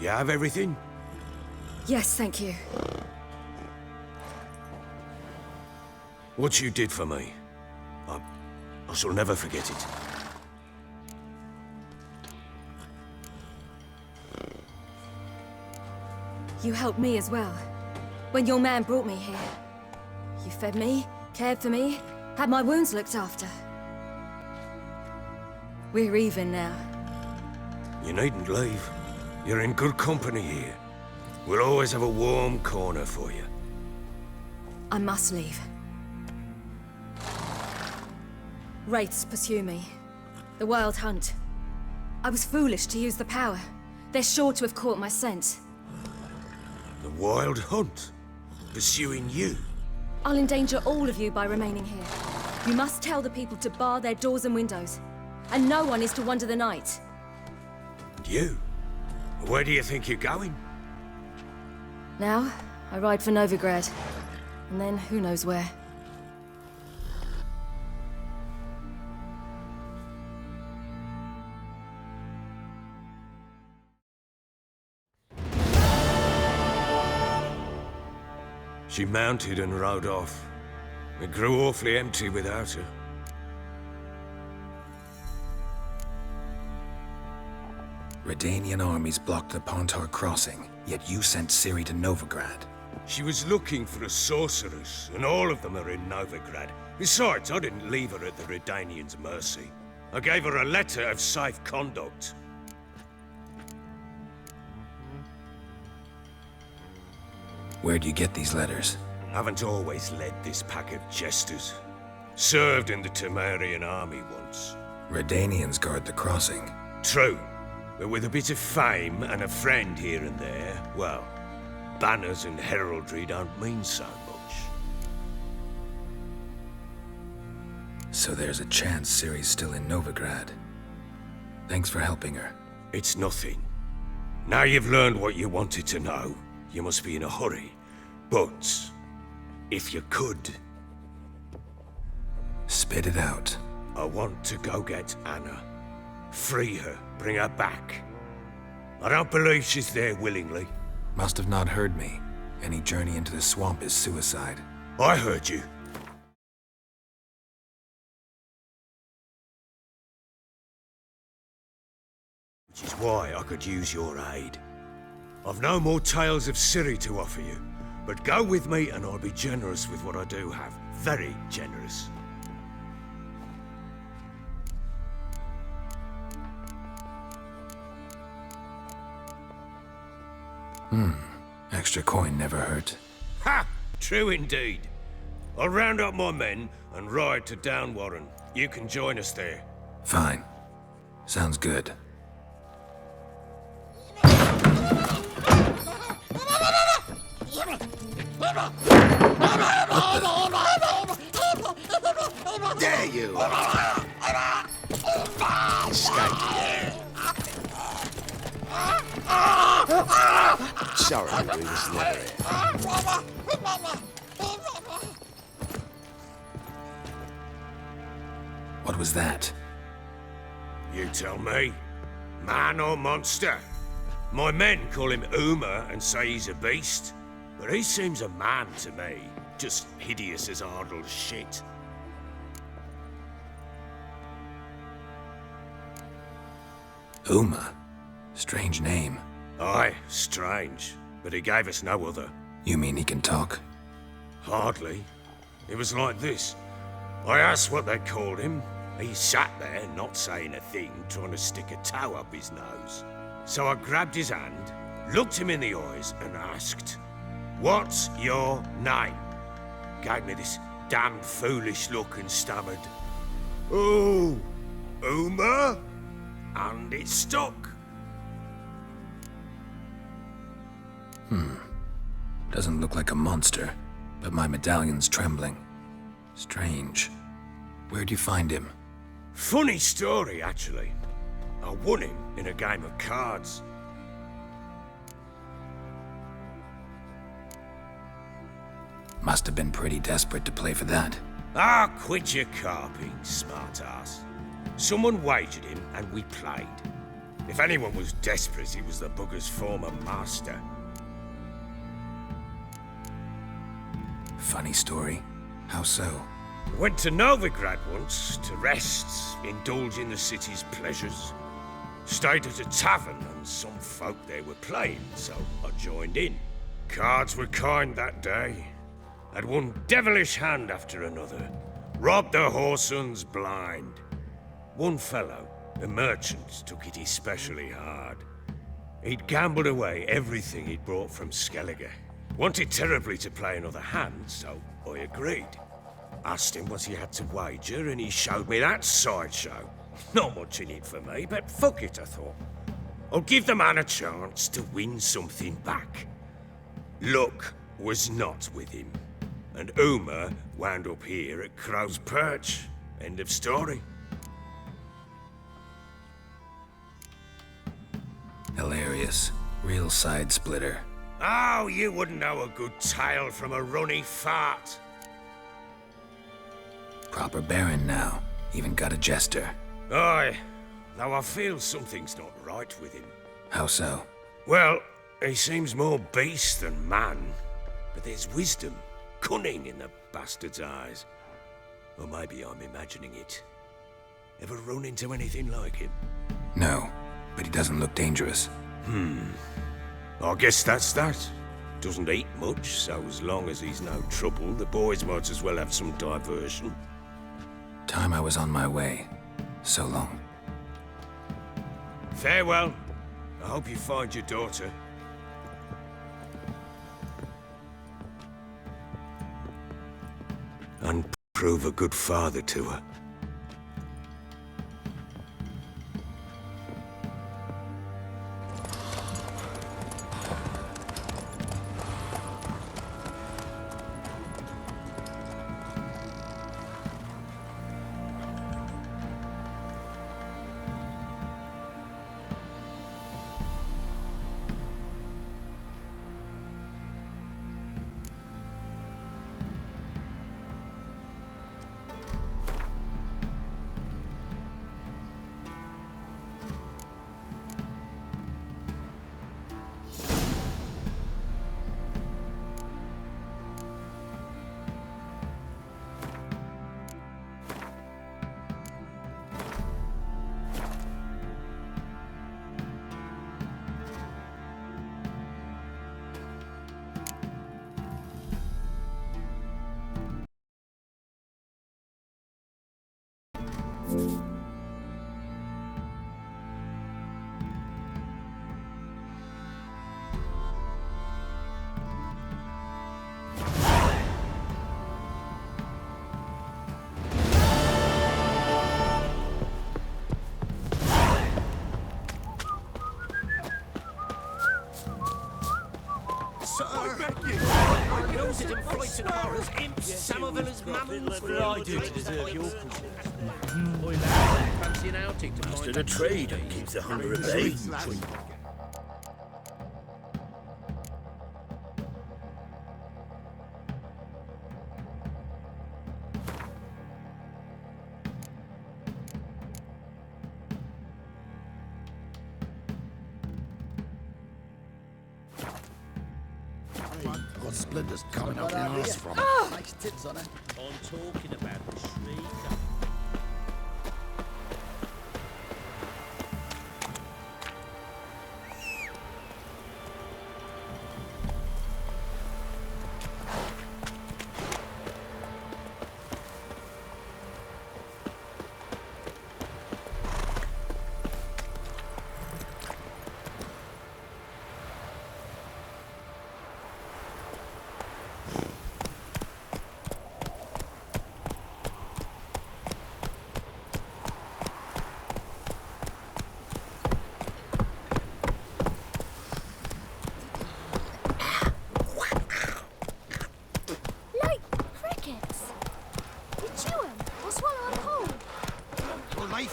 You have everything? Yes, thank you. What you did for me, I shall never forget it. You helped me as well. When your man brought me here. You fed me, cared for me, had my wounds looked after. We're even now. You needn't leave. You're in good company here. We'll always have a warm corner for you. I must leave. Wraiths pursue me. The Wild Hunt. I was foolish to use the power. They're sure to have caught my scent. The Wild Hunt? Pursuing you? I'll endanger all of you by remaining here. You must tell the people to bar their doors and windows. And no one is to wander the night. And you? Where do you think you're going? Now, I ride for Novigrad. And then who knows where. She mounted and rode off. It grew awfully empty without her. Redanian armies blocked the Pontar crossing, yet you sent Ciri to Novigrad. She was looking for a sorceress, and all of them are in Novigrad. Besides, I didn't leave her at the Redanians' mercy. I gave her a letter of safe conduct. Where'd you get these letters? Haven't always led this pack of jesters. Served in the Temerian army once. Redanians guard the crossing. True. But with a bit of fame and a friend here and there, well, banners and heraldry don't mean so much. So there's a chance Ciri's still in Novigrad. Thanks for helping her. It's nothing. Now you've learned what you wanted to know, you must be in a hurry. But, if you could... Spit it out. I want to go get Anna. Free her, bring her back. I don't believe she's there willingly. Must have not heard me. Any journey into the swamp is suicide. I heard you. Which is why I could use your aid. I've no more tales of Ciri to offer you, But go with me and I'll be generous with what I do have. Very generous. Extra coin never hurt. Ha! True indeed. I'll round up my men and ride to Downwarren. You can join us there. Fine. Sounds good. There you are. Escape. Sorry, we was never here. What was that? You tell me. Man or monster? My men call him Uma and say he's a beast. But he seems a man to me. Just hideous as Ardle's shit. Uma? Strange name. Aye, strange. But he gave us no other. You mean he can talk? Hardly. It was like this. I asked what they called him. He sat there, not saying a thing, trying to stick a toe up his nose. So I grabbed his hand, looked him in the eyes, and asked, "What's your name?" Gave me this damn foolish look and stammered, "Oh, Uma?" And it stuck. Doesn't look like a monster, but my medallion's trembling. Strange. Where'd you find him? Funny story, actually. I won him in a game of cards. Must have been pretty desperate to play for that. Ah, quit your carping, smartass. Someone wagered him, and we played. If anyone was desperate, it was the bugger's former master. Funny story. How so? Went to Novigrad once, to rest, indulge in the city's pleasures. Stayed at a tavern, and some folk there were playing, so I joined in. Cards were kind that day. Had one devilish hand after another. Robbed the whoresons blind. One fellow, a merchant, took it especially hard. He'd gambled away everything he'd brought from Skellige. Wanted terribly to play another hand, so I agreed. Asked him what he had to wager, and he showed me that sideshow. Not much in it for me, but fuck it, I thought. I'll give the man a chance to win something back. Luck was not with him, and Uma wound up here at Crow's Perch. End of story. Hilarious. Real side splitter. Oh, you wouldn't know a good tale from a runny fart. Proper baron now. Even got a jester. Aye, though I feel something's not right with him. How so? Well, he seems more beast than man. But there's wisdom, cunning in the bastard's eyes. Or maybe I'm imagining it. Ever run into anything like him? No, but he doesn't look dangerous. I guess that's that. Doesn't eat much, so as long as he's no trouble, the boys might as well have some diversion. Time I was on my way. So long. Farewell. I hope you find your daughter. And prove a good father to her. sir. I beg you. Noted and frightened horrors, imps, Samovillas, mammons. What did I do to deserve your cruelty? Oi, lad, fancy an outing to Master find the trade and keeps the hunger at bay. Got splinters coming up your ass from it. Nice tits on it. I'm talking about the shrieker.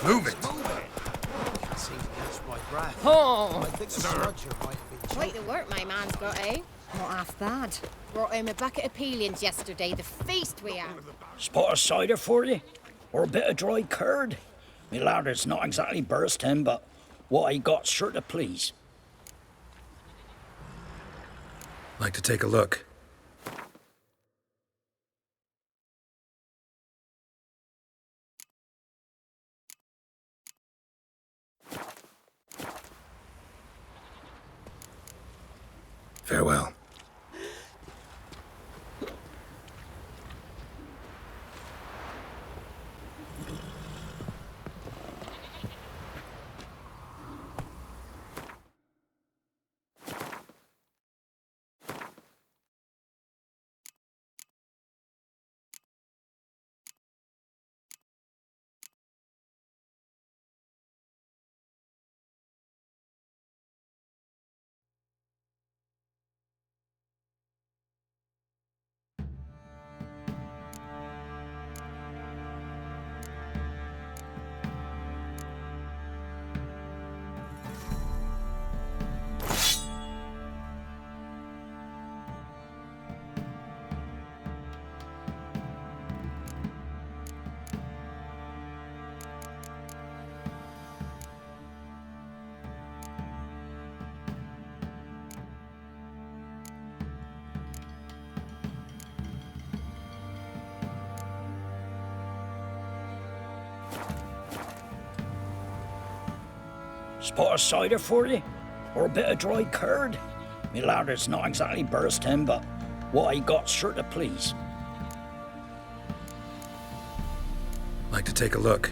Move it! Oh! I think the sergeant might have been Quite the work my man's got, eh? Not half bad. Brought home a bucket of peelings yesterday, the feast we had. Spot of cider for you? Or a bit of dry curd? Me larders not exactly bursting, but what I got sure to please. Like to take a look. Farewell. Spot of cider for you? Or a bit of dry curd? Me larders not exactly bursting, but what I got sure to please. Like to take a look.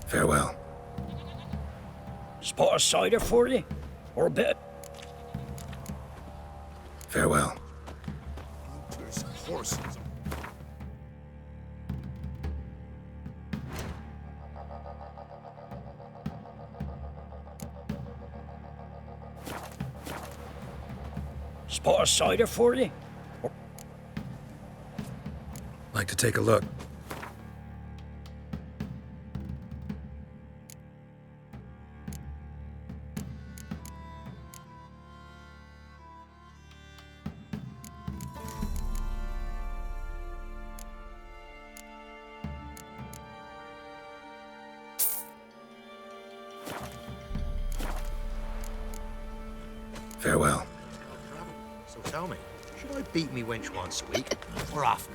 Farewell. Spot of cider for you? Or a bit? Farewell. There's horses. Spot of cider for you? Like to take a look. Farewell. So tell me, should I beat me wench once a week, or often?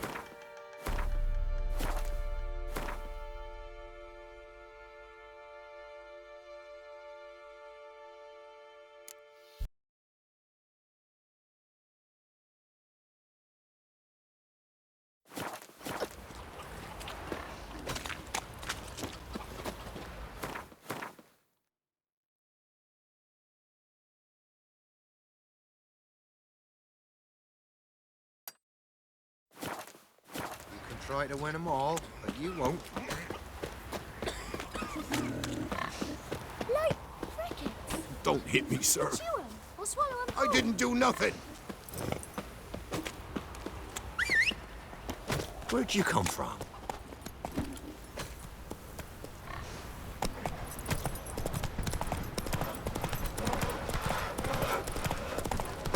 Try to win them all, but you won't. Light crickets. Don't hit me, sir. Chew 'em or swallow 'em I didn't do nothing. Where'd you come from?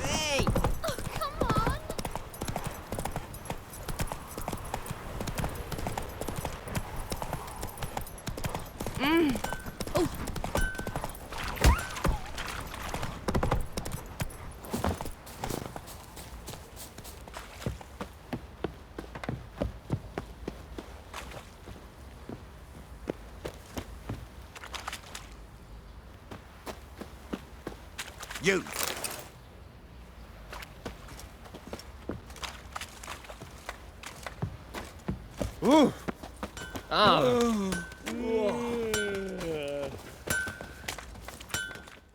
Hey! Oh, come on! Oh. You. Ooh. Ah.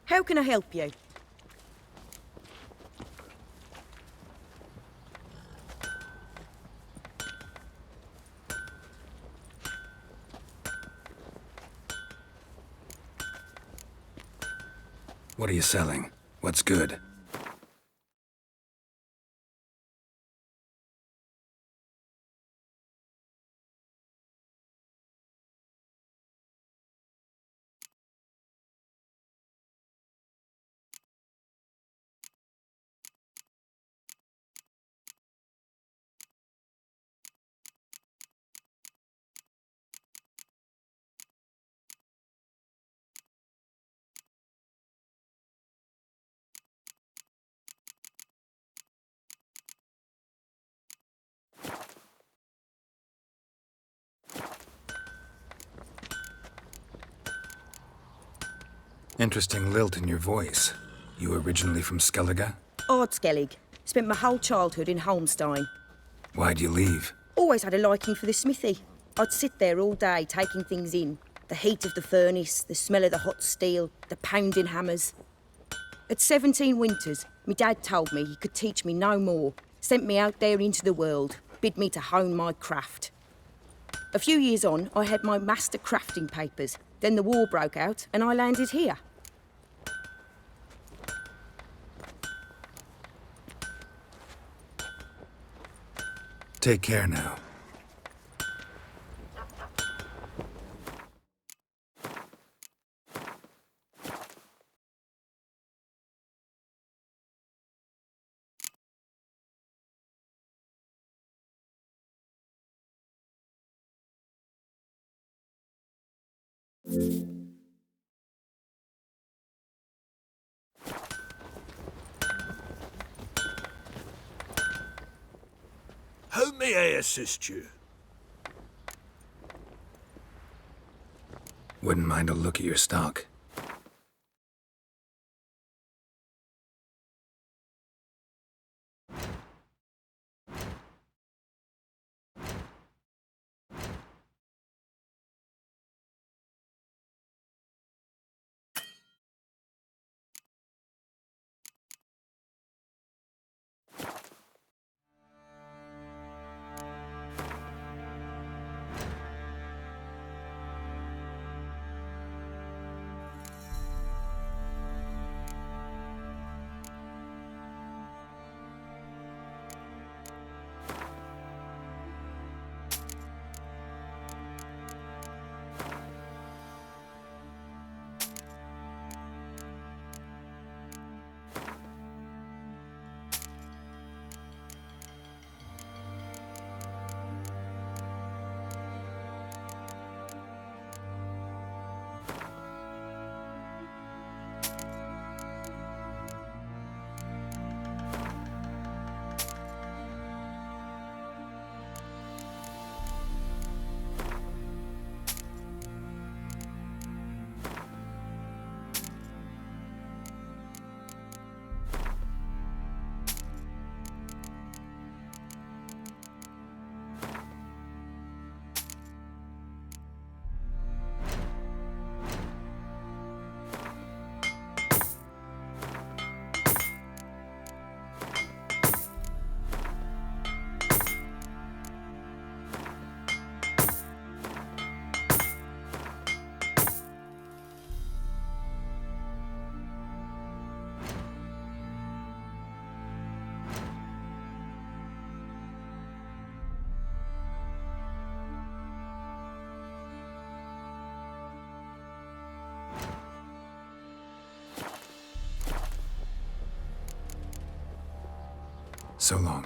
How can I help you? What are you selling? What's good? Interesting lilt in your voice. You originally from Skellige? Ardskellig. Spent my whole childhood in Holmstein. Why'd you leave? Always had a liking for the smithy. I'd sit there all day taking things in. The heat of the furnace, the smell of the hot steel, the pounding hammers. At 17 winters, my dad told me he could teach me no more. Sent me out there into the world, bid me to hone my craft. A few years on, I had my master crafting papers. Then the war broke out and I landed here. Take care now. How may I assist you? Wouldn't mind a look at your stock. So long.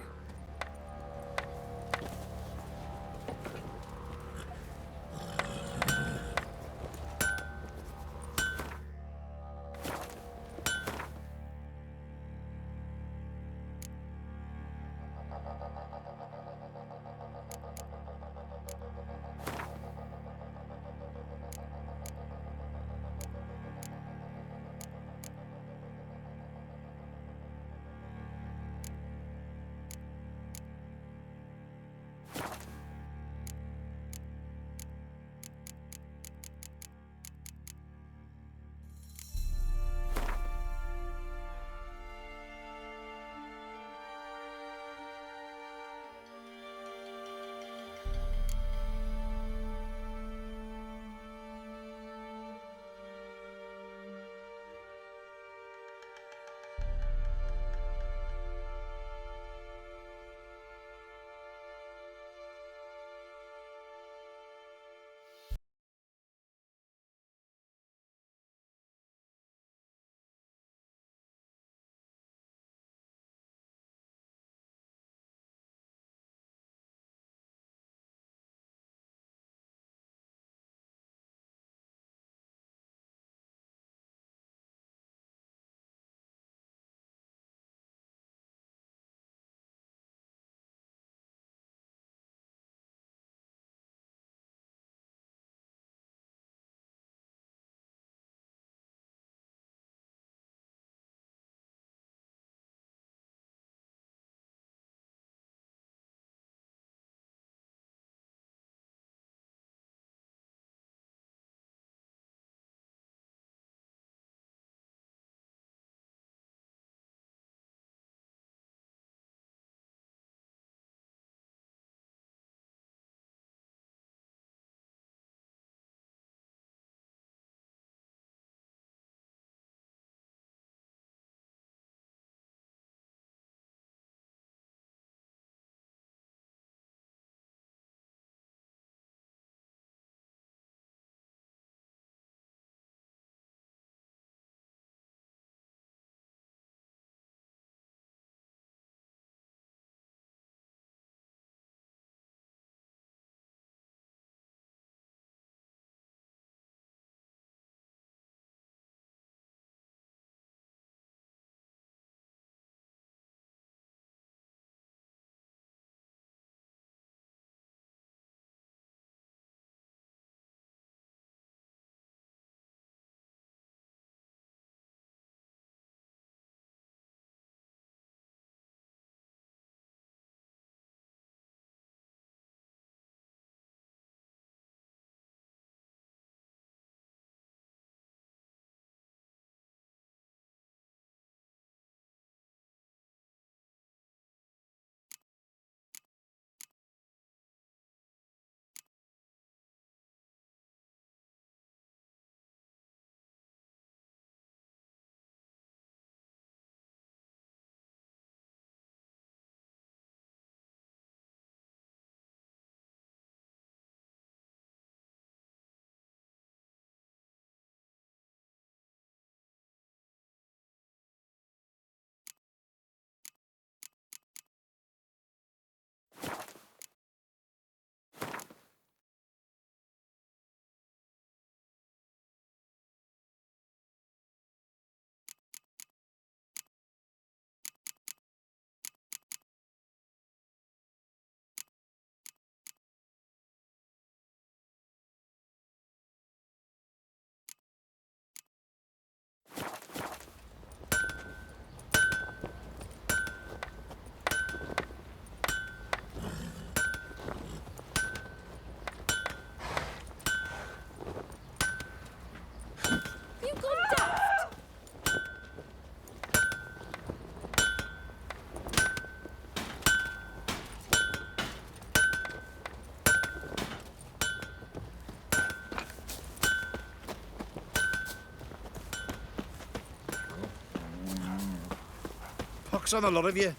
Pox on a lot of you.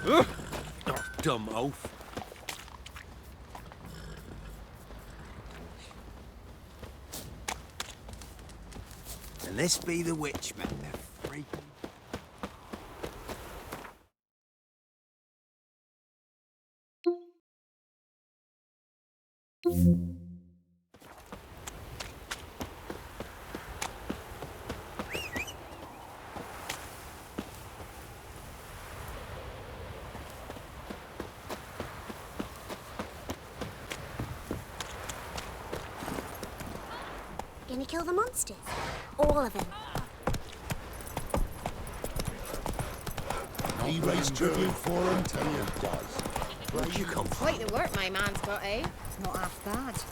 Oh, dumb oaf. And this be the witch, man, the freak. Gonna kill the monsters? All of them. He raised tribute for him, tell you it does. Where'd you come from? Quite the work my man's got, eh? Not half bad.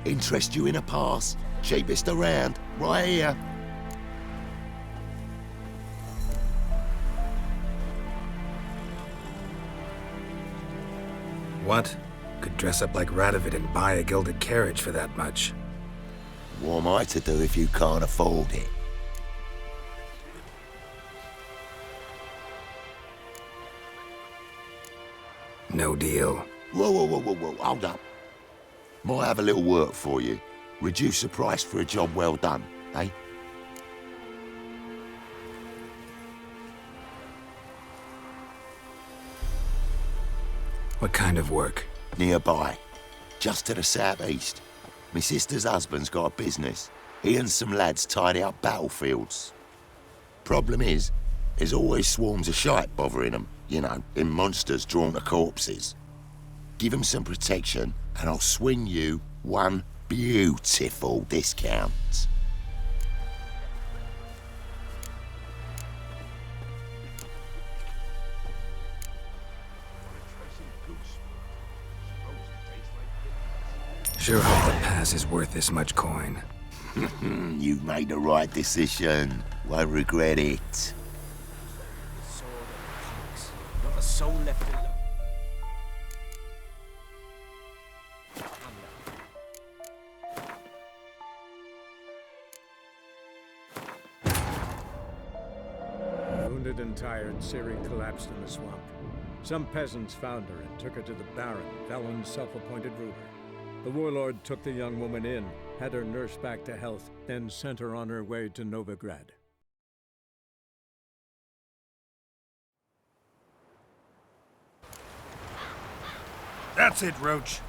Interest you in a pass? Cheapest around, right here. What? Could dress up like Radovid and buy a gilded carriage for that much. What am I to do if you can't afford it? No deal. Whoa, hold up. Might have a little work for you. Reduce the price for a job well done, eh? What kind of work? Nearby. Just to the southeast. My sister's husband's got a business. He and some lads tidy up battlefields. Problem is, there's always swarms of shite bothering them. You know, in monsters drawn to corpses. Give them some protection, and I'll swing you one beautiful discount. Sure hope the pass is worth this much coin. You've made the right decision. Won't regret it. soul left alone. Wounded and tired, Ciri collapsed in the swamp. Some peasants found her and took her to the Baron, Velen's self-appointed ruler. The warlord took the young woman in, had her nursed back to health, then sent her on her way to Novigrad. That's it, Roach.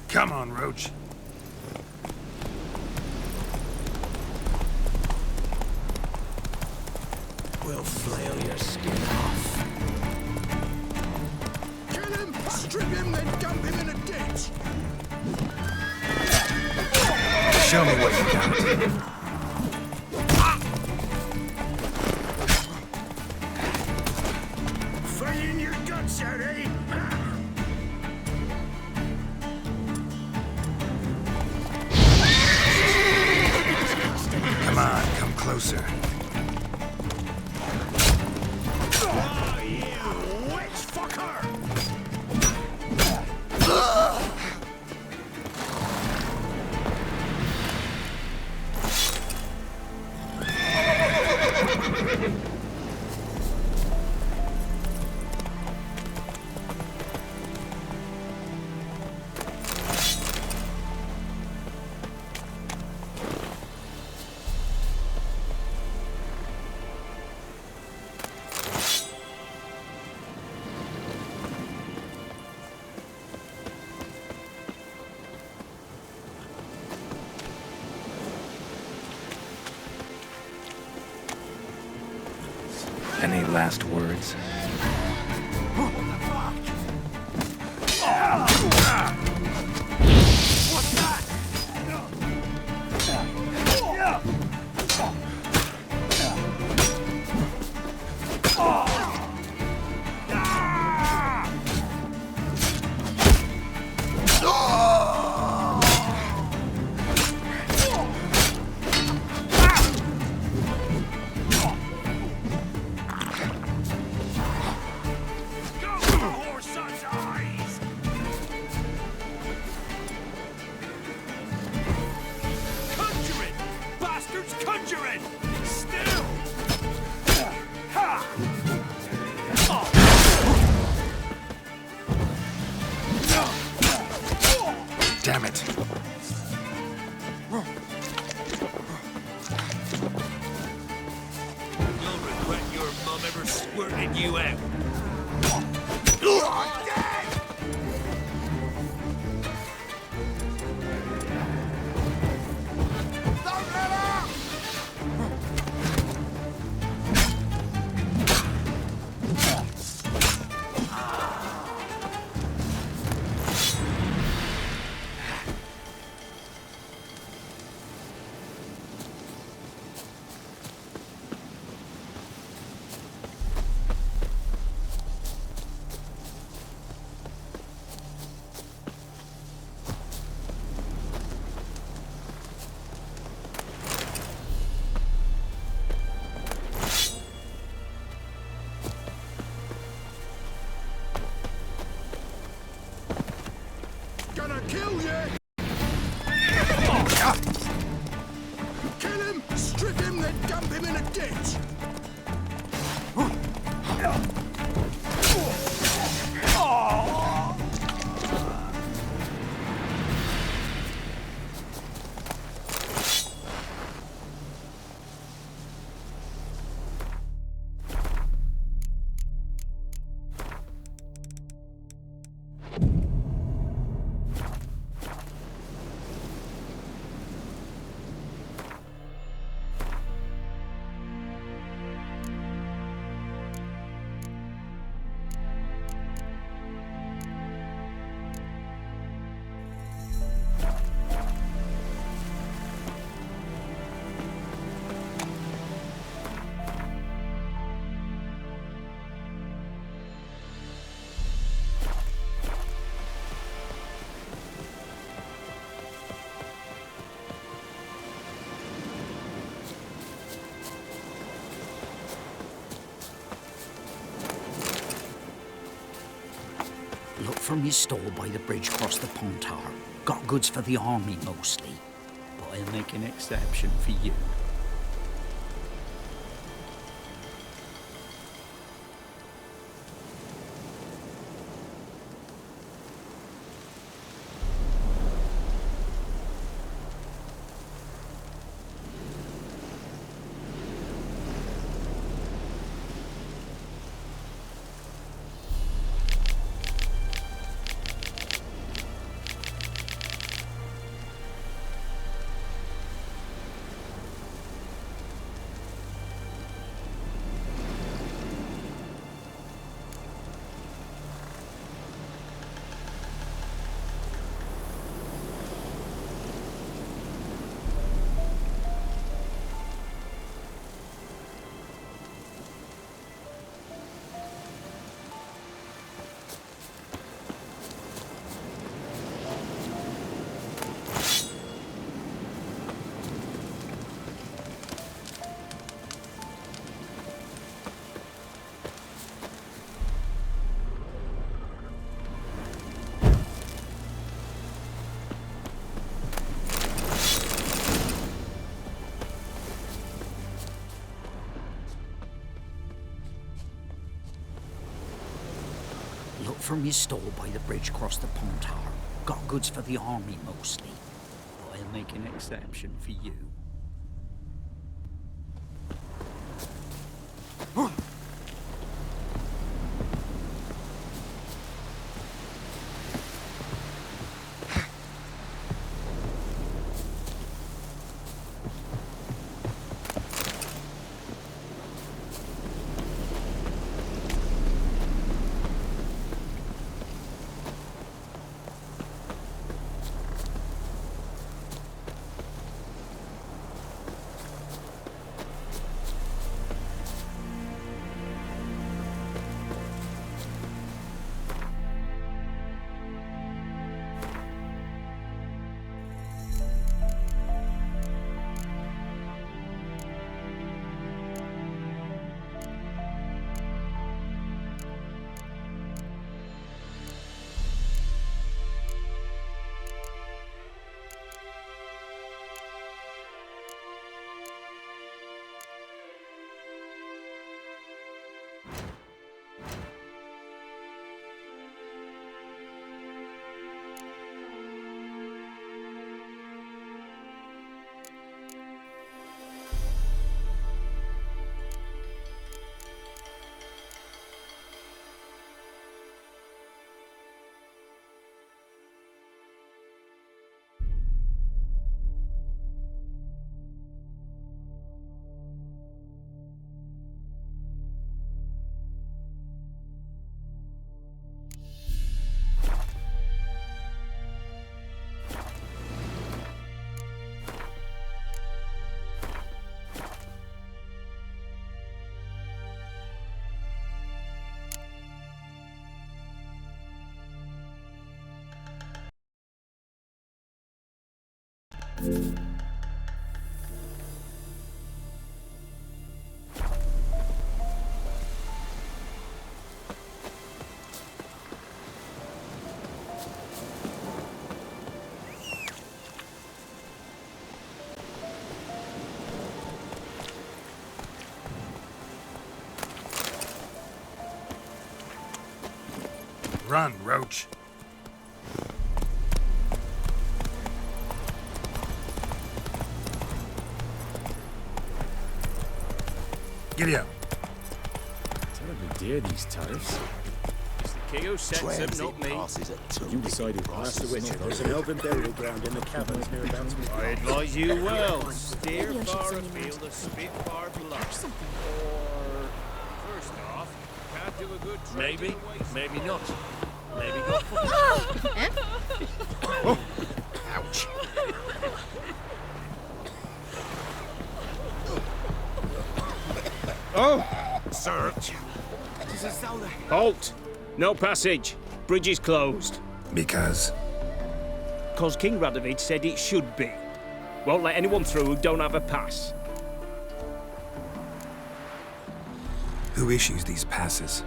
Come on, Roach. We'll flail your skin off. Kill him! Strip him, then dump him in a ditch! Show me what you got. Fighting your guts out, eh? Come on, come closer. Oh, you witch fucker! Any last words? Damn it. You'll regret your mom ever squirting you out. Gonna kill you! Kill him, strip him, then dump him in a ditch! Look from your store by the bridge across the Pontar. Got goods for the army mostly, but I'll make an exception for you. Look from your store by the bridge across the Pontar. Got goods for the army mostly, but I'll make an exception for you. Run, Roach. Giddy up. Terribly dear, these tariffs. It's the KO sets them, not me. You decided past the Witcher. There's an elven burial ground in the caverns near about me. I advise you well. Steer far afield of Spitfire Bluff. Or, first off, can't do a good trade. Maybe, maybe not. Maybe not. Oh, ouch. Oh! Search. Halt! No passage. Bridge is closed. Because? Because King Radovid said it should be. Won't let anyone through who don't have a pass. Who issues these passes?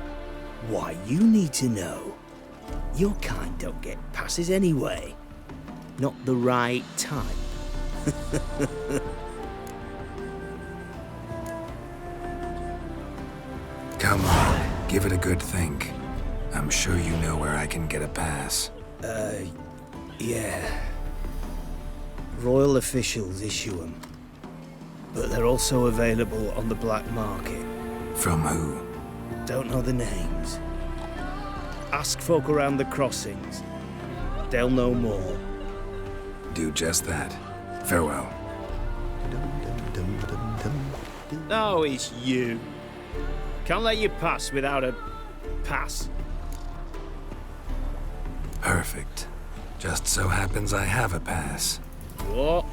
Why, you need to know. Your kind don't get passes anyway. Not the right type. Come on, give it a good think. I'm sure you know where I can get a pass. Yeah. Royal officials issue them. But they're also available on the black market. From who? Don't know the names. Ask folk around the crossings. They'll know more. Do just that. Farewell. No, it's you. Can't let you pass without a pass. Perfect. Just so happens I have a pass. What?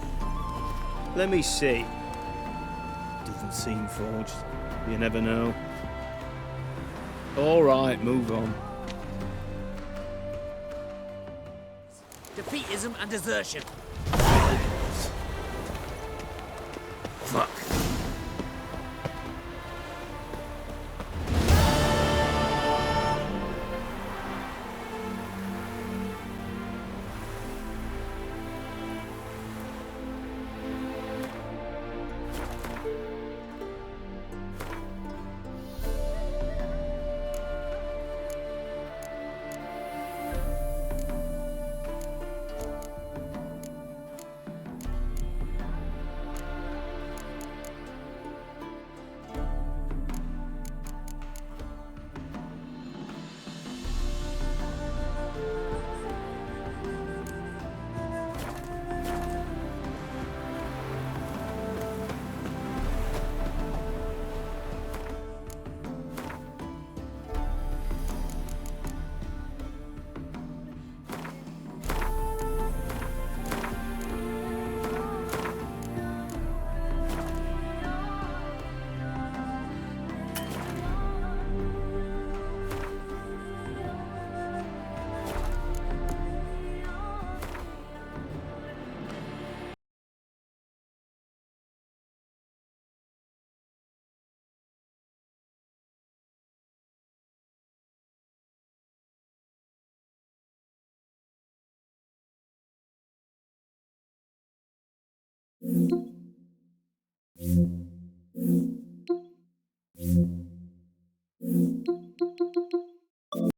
Let me see. Doesn't seem forged. You never know. All right, move on. Defeatism and desertion. Fuck.